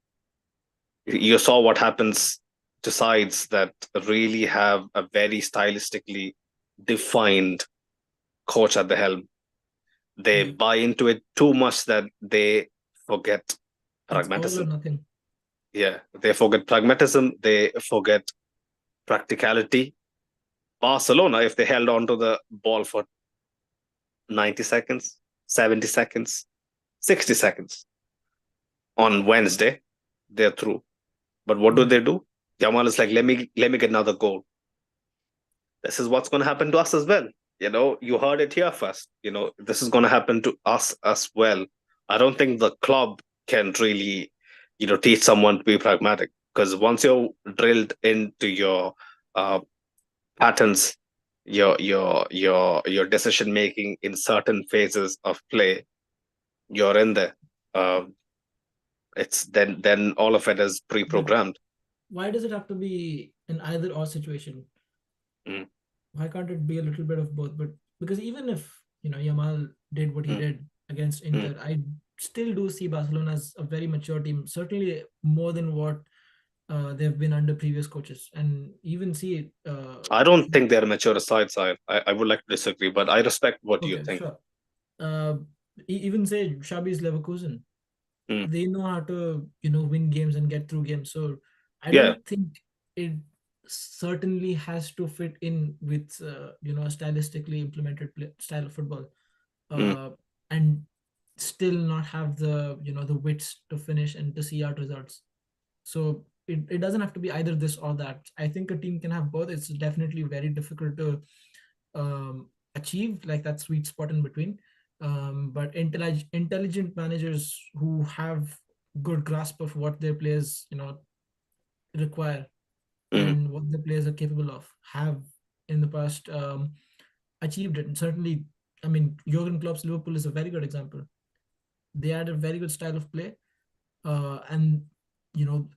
You saw what happens to sides that really have a very stylistically defined coach at the helm. They Yeah, buy into it too much that they forget it's all or pragmatism. nothing. Yeah, they forget pragmatism. They forget practicality. Barcelona, if they held on to the ball for 90 seconds, 70 seconds, 60 seconds on Wednesday, they're through. But what Yeah, do? Jamal is like, let me get another goal. This is what's going to happen to us as well. You heard it here first. This is going to happen to us as well. I don't think the club can really, teach someone to be pragmatic, because once you're drilled into your uh, patterns, your decision making in certain phases of play, you're in there. Um, it's then all of it is but pre-programmed. why does it have to be an either or situation? Mm, Why can't it be a little bit of both? But because even if Yamal did what he mm, did against mm. Inter, I still do see Barcelona as a very mature team, certainly more than what they've been under previous coaches, and even see I don't think they're mature side side. I would like to disagree, but I respect what you okay, think. sure. Uh, even say Xabi's Leverkusen, Mm. they know how to win games and get through games. So I Yeah. don't think it certainly has to fit in with a stylistically implemented style of football, Mm, uh, and still not have the wits to finish and to see out results. So it doesn't have to be either this or that. I think a team can have both. It's definitely very difficult to achieve like that sweet spot in between. But intelligent managers who have good grasp of what their players require mm. and what the players are capable of have in the past achieved it. And certainly, I mean, Jurgen Klopp's Liverpool is a very good example. They had a very good style of play, and you know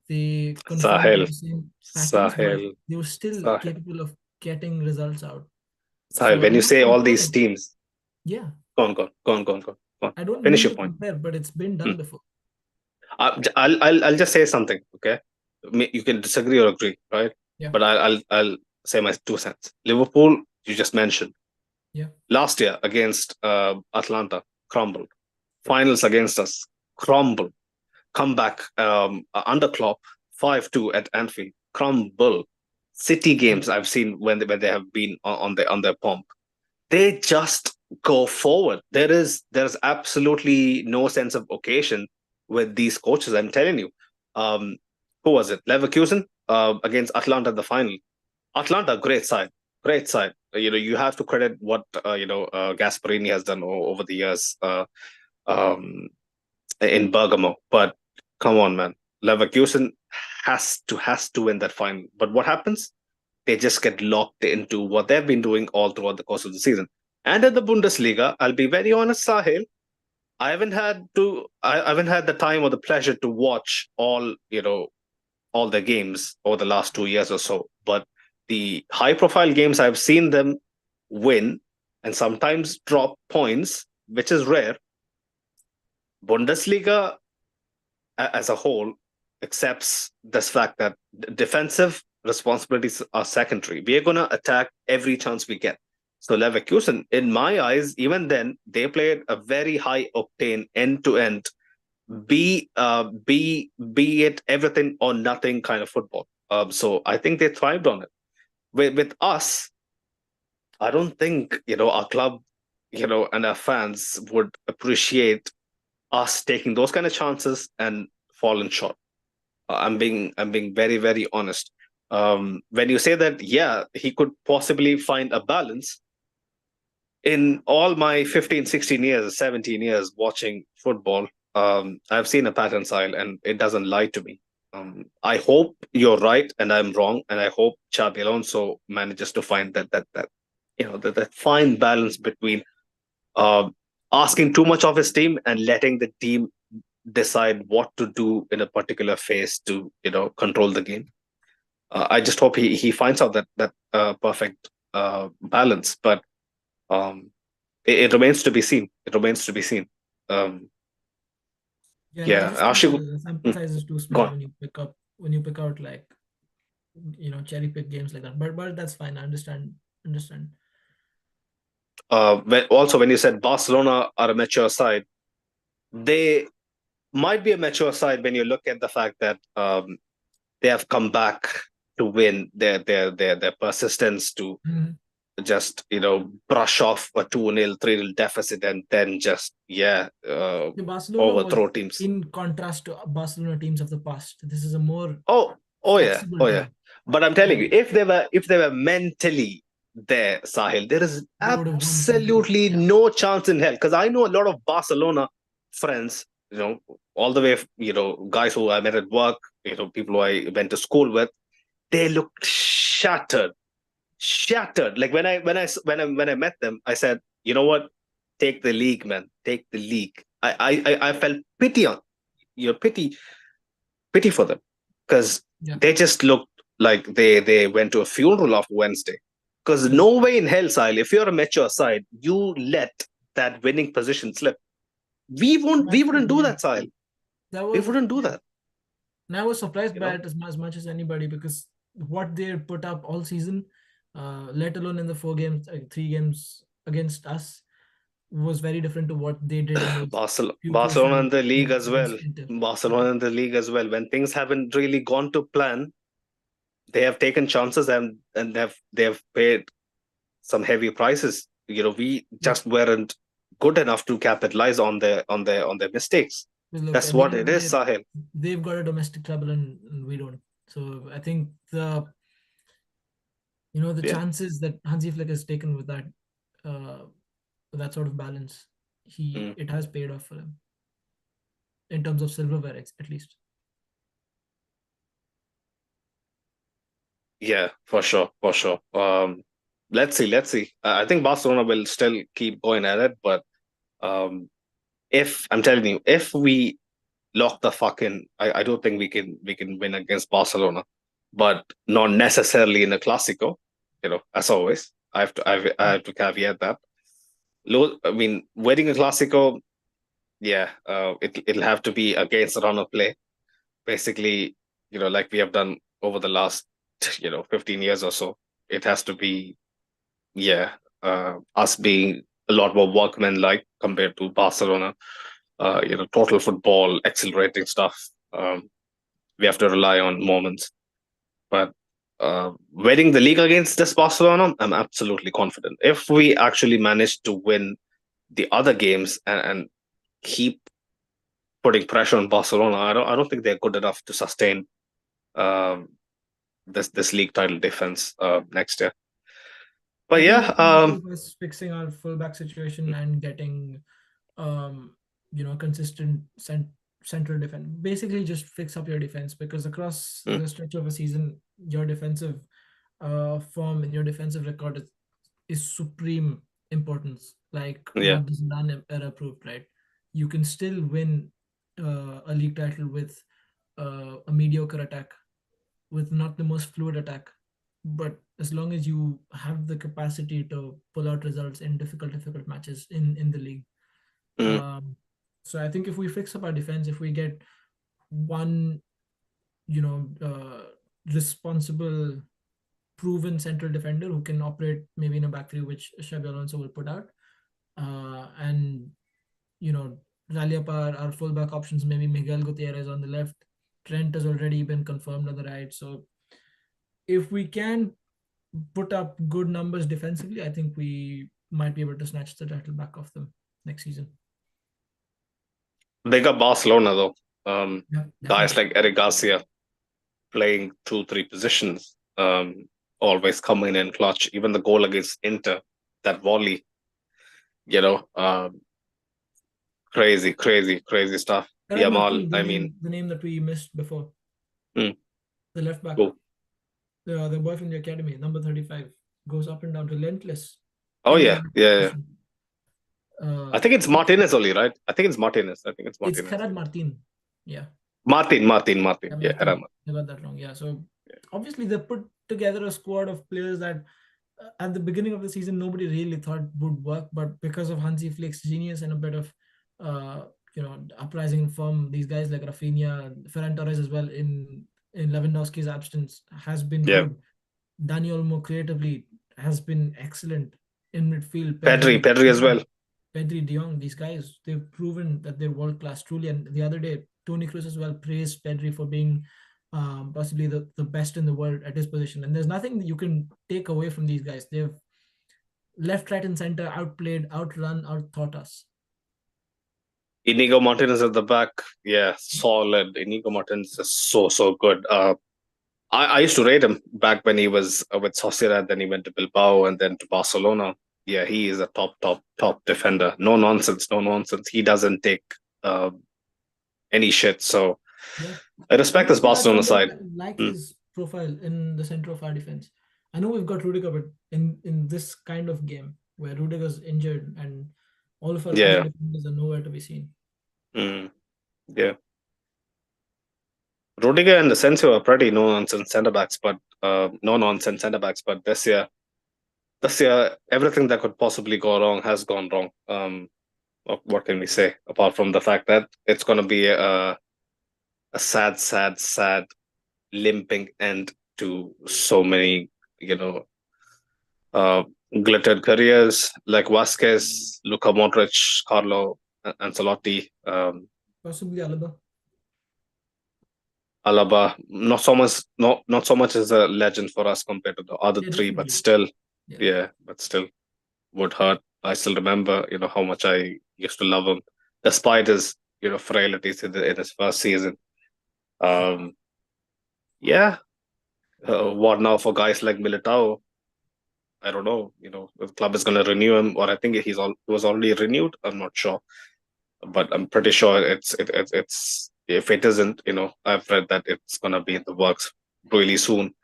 they conformed to Sahel, the same patterns, but Sahel, they were still Sahel, capable of getting results out. Sahel. So When I'm you not say all these comparing. teams, Yeah, go on. I don't Finish mean your to point. compare, but it's been Mm. done before. I'll just say something. Okay, you can disagree or agree, right? Yeah, But I'll say my 2 cents. Liverpool, you just mentioned yeah, last year against Atlanta, crumbled. Finals against us, crumbled. comeback under Klopp, 5-2 at Anfield, crumble. City games I've seen when they have been on their pomp. They just go forward. There's absolutely no sense of occasion with these coaches. I'm telling you. Um, who was it? Leverkusen against Atlanta in the final. Atlanta, great side, great side. You have to credit what Gasparini has done over the years um, in Bergamo. But come on, man, Leverkusen has to win that final. But what happens? They just get locked into what they've been doing all throughout the course of the season. And in the Bundesliga, I'll be very honest, Sahil, I haven't had the time or the pleasure to watch all the games over the last 2 years or so. But the high profile games I've seen them win and sometimes drop points, which is rare. Bundesliga as a whole accepts this fact that defensive responsibilities are secondary. We are going to attack every chance we get. So Leverkusen, in my eyes, even then, they played a very high octane end to end, be it everything or nothing kind of football. So I think they thrived on it. With us, I don't think our club, and our fans would appreciate us taking those kind of chances and falling short. I'm being very, very honest. When you say that, yeah, he could possibly find a balance. In all my 15, 16 years, 17 years watching football, I've seen a pattern, style, and it doesn't lie to me. I hope you're right and I'm wrong, and I hope Xabi Alonso manages to find that fine balance between uh, asking too much of his team and letting the team decide what to do in a particular phase to control the game. I just hope he finds out that perfect balance, but um, it remains to be seen. It remains to be seen. Um, Yeah, no, I yeah, just think Ashish, the sample size is too go small on. when you pick out like cherry pick games like that. But that's fine. I understand. When you said Barcelona are a mature side, they might be a mature side when you look at the fact that they have come back to win. Their persistence to Mhm. just brush off a 2-0, 3-0 deficit and then just The Barcelona was overthrow teams. in contrast to Barcelona teams of the past. This is a more Oh, oh yeah, flexible oh yeah. team. But I'm telling you, So if they were mentally there, Sahil, there is they would have won something. absolutely Yeah. no chance in hell. Because I know a lot of Barcelona friends, all the way, guys who I met at work, people who I went to school with, they looked shattered, shattered. Like when I met them, I said, you know what? Take the league, man. Take the league. I felt pity on pity for them because Yeah. they just looked like they went to a funeral after Wednesday. Because Because no way in hell, Sile, if you're a mature side, you let that winning position slip. We won't. We wouldn't do yeah, that, Sile. that We was wouldn't do yeah. that. And I was surprised You by know, it as much as anybody because what they put up all season, let alone in the 4 games, 3 games against us, was very different to what they did in those few Barcelona crucial in the league games as against well. Inter. Yeah. Barcelona in the league as well. When things haven't really gone to plan, they have taken chances and they have paid some heavy prices. We Look, just weren't good enough to capitalize on their mistakes. look, That's at the what end of it the is, day, Sahil. they've got a domestic trouble and we don't. So I think the Yeah, chances that Hansi Flick has taken uh, with that sort of balance, he mm. it has paid off for him in terms of silverware, at least. Yeah, for sure, for sure. Let's see, let's see. I think Barcelona will still keep going at it, but um, if I'm telling you, if we lock the fuck in, I don't think we can win against Barcelona, but not necessarily in a Clasico. As always, I have to caveat that. I mean, winning a Clasico, yeah, it'll have to be against a run of play. Basically, like we have done over the last 15 years or so. It has to be, yeah, us being a lot more workman like compared to Barcelona. total football, accelerating stuff. We have to rely on moments. But winning the league against this Barcelona, I'm absolutely confident. If we actually manage to win the other games and keep putting pressure on Barcelona, I don't think they're good enough to sustain um, this league title defense next year. I But think yeah, it's a matter of us fixing our fullback situation and getting, um, consistent central defense. Basically, just fix up your defense because across mm, the stretch of a season, your defensive form and your defensive record is supreme importance. Like yeah, what doesn't done era proved, right? You can still win a league title with a mediocre attack, with not the most fluid attack, but as long as you have the capacity to pull out results in difficult matches in the league. mm, um, so I think if we fix up our defense, if we get one, you know uh, responsible, proven central defender who can operate maybe in a back three, which Xabi Alonso will put out, and you know rally up our fullback options, maybe Miguel Gutierrez on the left. Trent has already been confirmed on the right. So if we can put up good numbers defensively, I think we might be able to snatch the title back off them next season. bigger Barcelona though. Yeah, Guys definitely. like Eric Garcia playing 2, 3 positions, always coming in clutch. Even the goal against Inter, that volley, you know, crazy, crazy, crazy stuff. Gerard Yamal, Martin, I mean, the name that we missed before, mm, the left back, cool. the boy from the academy, number 35, goes up and down, relentless Oh in yeah, every yeah, yeah. position. I think it's Martinez only, right? I think it's Martinez. I think it's It's Martinez. Gerard Martin. Yeah. Martin. Yeah, Yeah, Martin. Herrera. I got that wrong. Yeah. So obviously they put together a squad of players that at the beginning of the season nobody really thought would work, but because of Hansi Flick's genius and a bit of uh, uprising from these guys like Rafinha, Ferran Torres as well in Lewandowski's absence has been Yeah, good. Dani Olmo creatively has been excellent in midfield. Pedri as well. Pedri, De Jong, these guys, they've proven that they're world class truly. And the other day, Tony Cruz as well praised Pedri for being possibly the best in the world at his position. And there's nothing that you can take away from these guys. They've left, right, and center outplayed, outrun, outthought us. Inigo Martinez at the back. Yeah, solid. Inigo Martinez is so good. I used to rate him back when he was with Sociedad, then he went to Bilbao and then to Barcelona. Yeah, he is a top defender. No nonsense, no nonsense. He doesn't take uh, any shit. So Yeah. I I respect think this we have Barcelona somebody side. like Mm, his profile in the center of our defense. I know we've got Rudiger, but in this kind of game where Rudiger's injured and all of our other yeah, defenders are nowhere to be seen. mm, yeah. Rudiger and Asensio are pretty no nonsense centre backs, but no nonsense centre backs. But this year, everything that could possibly go wrong has gone wrong. What can we say apart from the fact that it's going to be a sad limping end to so many, you know, uh, glittered careers like Vasquez, Luka Modric, Carlo Ancelotti, Possibly Alaba. Alaba. Not so much as a legend for us compared to the other Yeah, three, but definitely. still, Yeah. yeah, but still would hurt. I still remember, how much I used to love him, despite his, frailties in his first season. Um, yeah, what now for guys like Militao? I don't know. The club is going to renew him, or I think he was already renewed. I'm not sure, but I'm pretty sure it's if it isn't, I've read that it's going to be in the works really soon.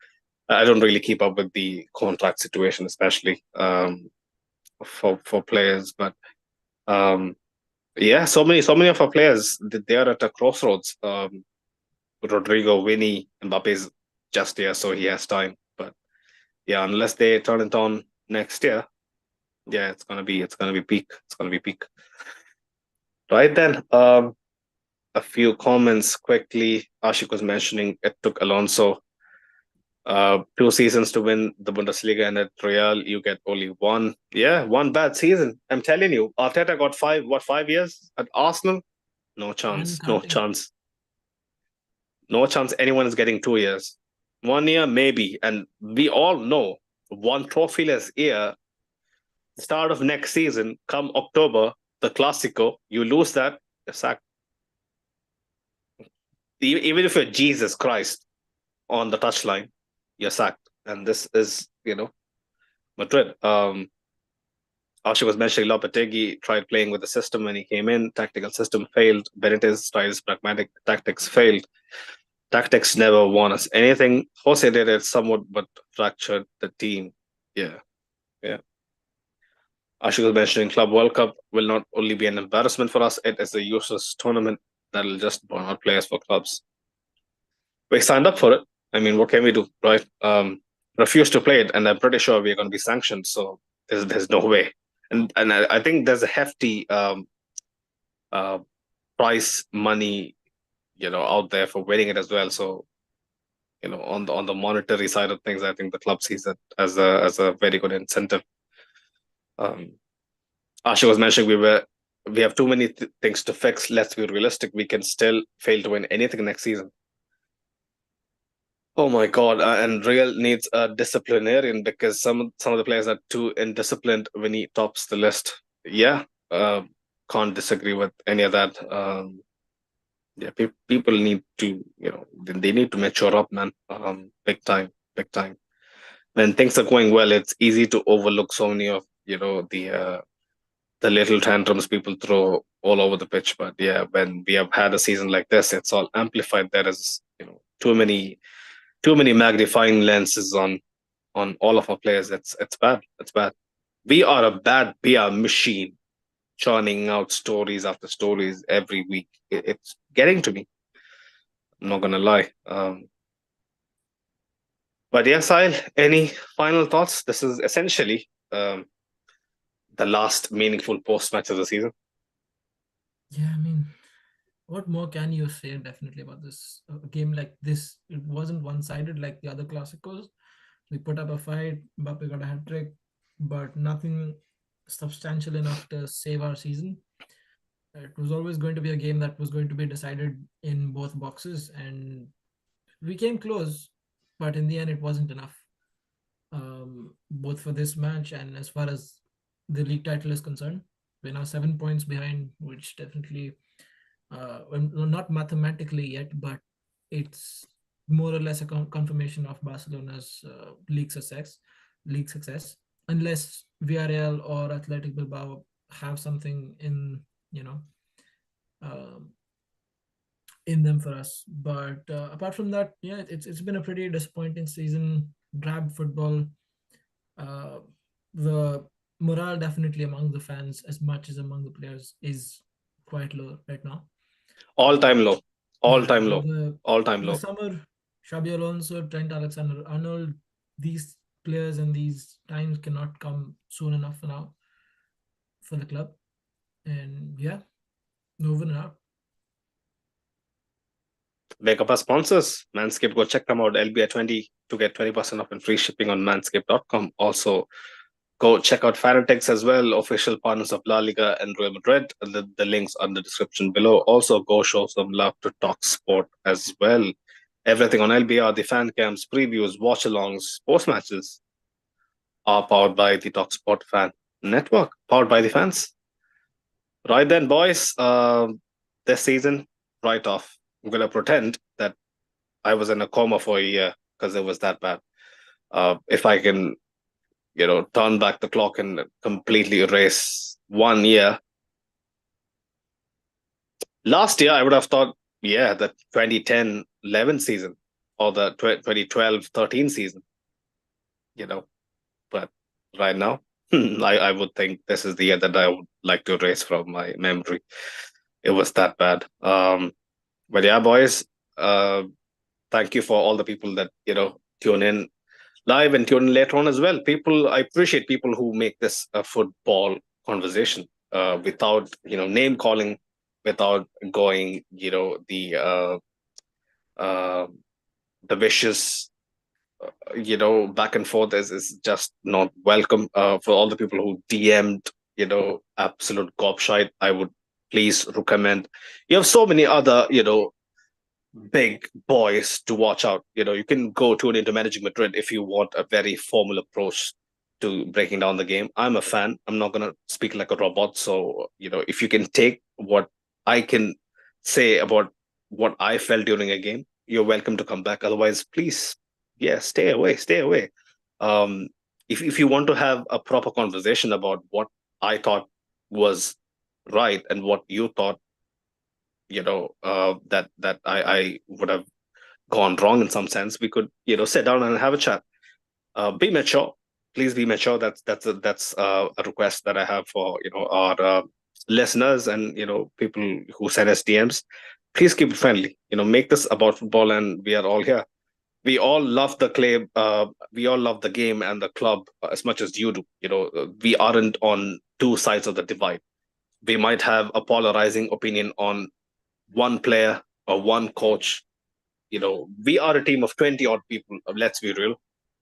I don't really keep up with the contract situation, especially for players, but um, yeah, so many of our players they are at a crossroads. Rodrigo, Winnie, Mbappe's just here, so he has time. But yeah, unless they turn it on next year, yeah, it's gonna be peak. It's gonna be peak. Right then, a few comments quickly. Ashik was mentioning it took Alonso 2 seasons to win the Bundesliga, and at Real you get only one. Yeah, one bad season. I'm telling you, Arteta got 5 years at Arsenal. No and chance. No counting. chance. No chance anyone is getting 2 years. 1 year, maybe. And we all know one trophyless year, start of next season, come October, the Clasico, you lose that, you're sacked. Even if you're Jesus Christ on the touchline, you're sacked. And this is, Madrid. Asha was mentioning Lopetegui tried playing with the system when he came in. Tactical system failed. Benitez tried his pragmatic tactics failed. Tactics never won us anything. Jose did it somewhat, but fractured the team. Yeah, yeah. Asha was mentioning Club World Cup will not only be an embarrassment for us, it is a useless tournament that'll just burn out players for clubs. We signed up for it. I mean, what can we do, right? Refuse to play it, and I'm pretty sure we're going to be sanctioned. So there's no way. And I think there's a hefty uh, price money, out there for winning it as well. So on the monetary side of things, I think the club sees it as a very good incentive. Um, Asha was mentioning we have too many things to fix. Let's be realistic. We can still fail to win anything next season. Oh my God! And Real needs a disciplinarian because some of the players are too indisciplined when he tops the list. Yeah, can't disagree with any of that. Yeah, people need to, they need to mature up, man. Big time, big time. When things are going well, it's easy to overlook so many of the little tantrums people throw all over the pitch. But yeah, when we have had a season like this, it's all amplified. There is, too many magnifying lenses on all of our players. It's bad. It's bad. We are a bad PR machine, churning out stories after stories every week. It's getting to me. I'm not gonna lie. But yes, Sahil, any final thoughts? This is essentially the last meaningful post match of the season. Yeah, I mean, what more can you say definitely about this game like this? It wasn't one-sided like the other Clásicos. We put up a fight, Mbappe got a hat trick, but nothing substantial enough to save our season. It was always going to be a game that was going to be decided in both boxes, and we came close, but in the end, it wasn't enough. Both for this match and as far as the league title is concerned, we're now 7 points behind, which definitely, well, not mathematically yet, but it's more or less a confirmation of Barcelona's league success, unless Villarreal or Athletic Bilbao have something you know, um, in them for us. But apart from that, yeah, it's been a pretty disappointing season. Drab football. Uh, the morale definitely among the fans, as much as among the players, is quite low right now. All time low. All Yeah, time low. All time the low. summer, Xabi Alonso, Trent Alexander-Arnold, these players and these times cannot come soon enough for now for the club. And yeah, moving out. Wake up our sponsors. Manscaped, go check them out. LBI20 to get 20% off and free shipping on manscaped.com. Also, go check out Fanatics as well, official partners of La Liga and Real Madrid. The links are in the description below. Also, go show some love to Talksport as well. Everything on LBR, the fan cams, previews, watch alongs, sports matches are powered by the Talksport Fan Network, powered by the fans. Right then, boys, this season, right off, I'm going to pretend that I was in a coma for a year because it was that bad. If I can, turn back the clock and completely erase 1 year. Last year, I would have thought, yeah, the 2010-11 season or the 2012-13 season, but right now, I would think this is the year that I would like to erase from my memory. It was that bad. But yeah, boys, uh, thank you for all the people that, tune in live and tune in later on as well. I appreciate people who make this a football conversation without, name calling, without going, uh, the vicious, back and forth is just not welcome. For all the people who DM'd, absolute gobshite, I would please recommend. You have so many other, big boys to watch out. You can go tune into Managing Madrid if you want a very formal approach to breaking down the game. I'm a fan. I'm not gonna speak like a robot. So, if you can take what I can say about what I felt during a game, you're welcome to come back. Otherwise, please, yeah, stay away, stay away. Um, if you want to have a proper conversation about what I thought was right and what you thought, that I would have gone wrong in some sense, we could, sit down and have a chat. Be mature, please be mature. That's a request that I have for our listeners and people who send us DMs. Please keep it friendly. Make this about football, and we are all here. We all love the clay. We all love the game and the club as much as you do. We aren't on two sides of the divide. We might have a polarizing opinion on one player or one coach. We are a team of 20 odd people, let's be real.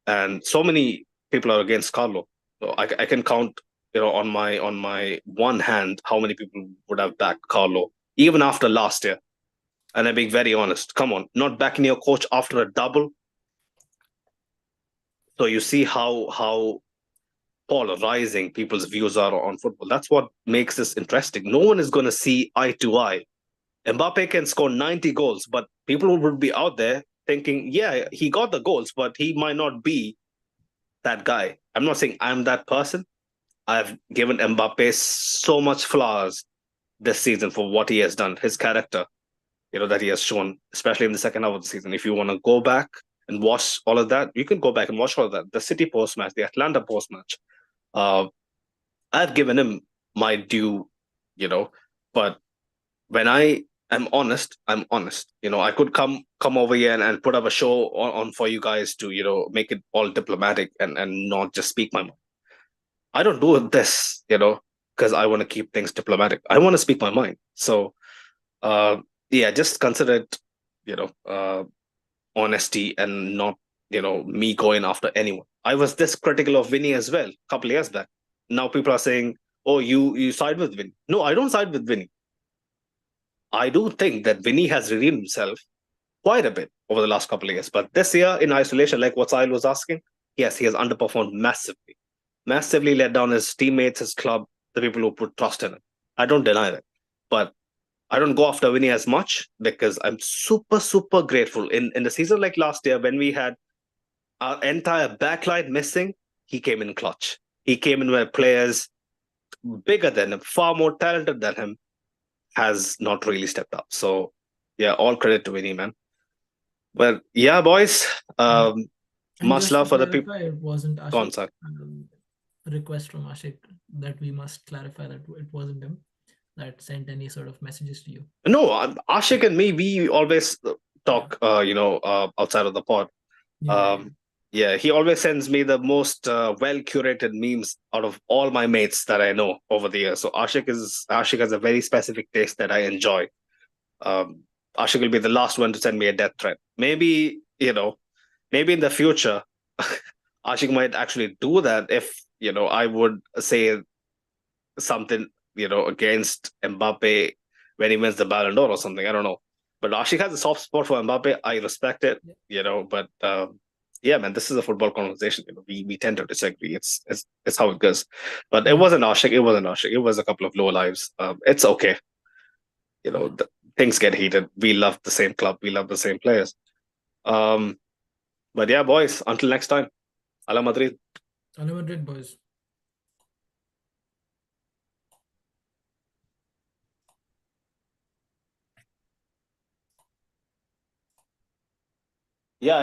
And so many people are against Carlo. So I can count, on my one hand, how many people would have backed Carlo, even after last year. And I'm being very honest. Come on, not backing your coach after a double. So you see how polarizing people's views are on football. That's what makes this interesting. No one is going to see eye to eye. Mbappe can score 90 goals, but people would be out there thinking, yeah, he got the goals, but he might not be that guy. I'm not saying I'm that person. I've given Mbappe so much flowers this season for what he has done, his character, that he has shown, especially in the second half of the season. If you want to go back and watch all of that, you can go back and watch all of that. The City post match, the Atlanta post match. Uh, I've given him my due, you know, but when I am honest, I'm honest. I could come over here and put up a show on for you guys to, make it all diplomatic and not just speak my mind. I don't do this, because I want to keep things diplomatic. I want to speak my mind. So uh yeah, just consider it, honesty and not, me going after anyone. I was this critical of Vinny as well a couple of years back. Now people are saying, oh, you side with Vinny. No, I don't side with Vinny. I do think that Vinny has redeemed himself quite a bit over the last couple of years. But this year, in isolation, like what Sahil was asking, yes, he has underperformed massively, massively let down his teammates, his club, the people who put trust in him. I don't deny that. But I don't go after Vinny as much because I'm super, super grateful. In the season like last year, when we had our entire backline missing, he came in clutch. He came in where players bigger than him, far more talented than him, has not really stepped up. So, yeah, all credit to Vinny, man. But yeah, boys, Yeah. And much just to love for the people. clarify, it wasn't Go on, Ashik. sir. Request from Ashik that we must clarify that it wasn't him that sent any sort of messages to you. No, Ashik and me, we always Yeah. talk, outside of the pod. Yeah. Yeah. Um, yeah, he always sends me the most well curated memes out of all my mates that I know over the years. So Ashik has a very specific taste that I enjoy. Um, Ashik will be the last one to send me a death threat. Maybe, maybe in the future, Ashik might actually do that if, I would say something, against Mbappe when he wins the Ballon d'Or or something. I don't know. But Ashik has a soft spot for Mbappe. I respect it, Yeah. but yeah, man, this is a football conversation. We tend to disagree. It's how it goes. But it Yeah. wasn't Ashik. It wasn't Ashik. It was a couple of low lives. It's okay. Things get heated. We love the same club. We love the same players. Um, but yeah, boys, until next time. Hala Madrid. Real Madrid boys. Yeah.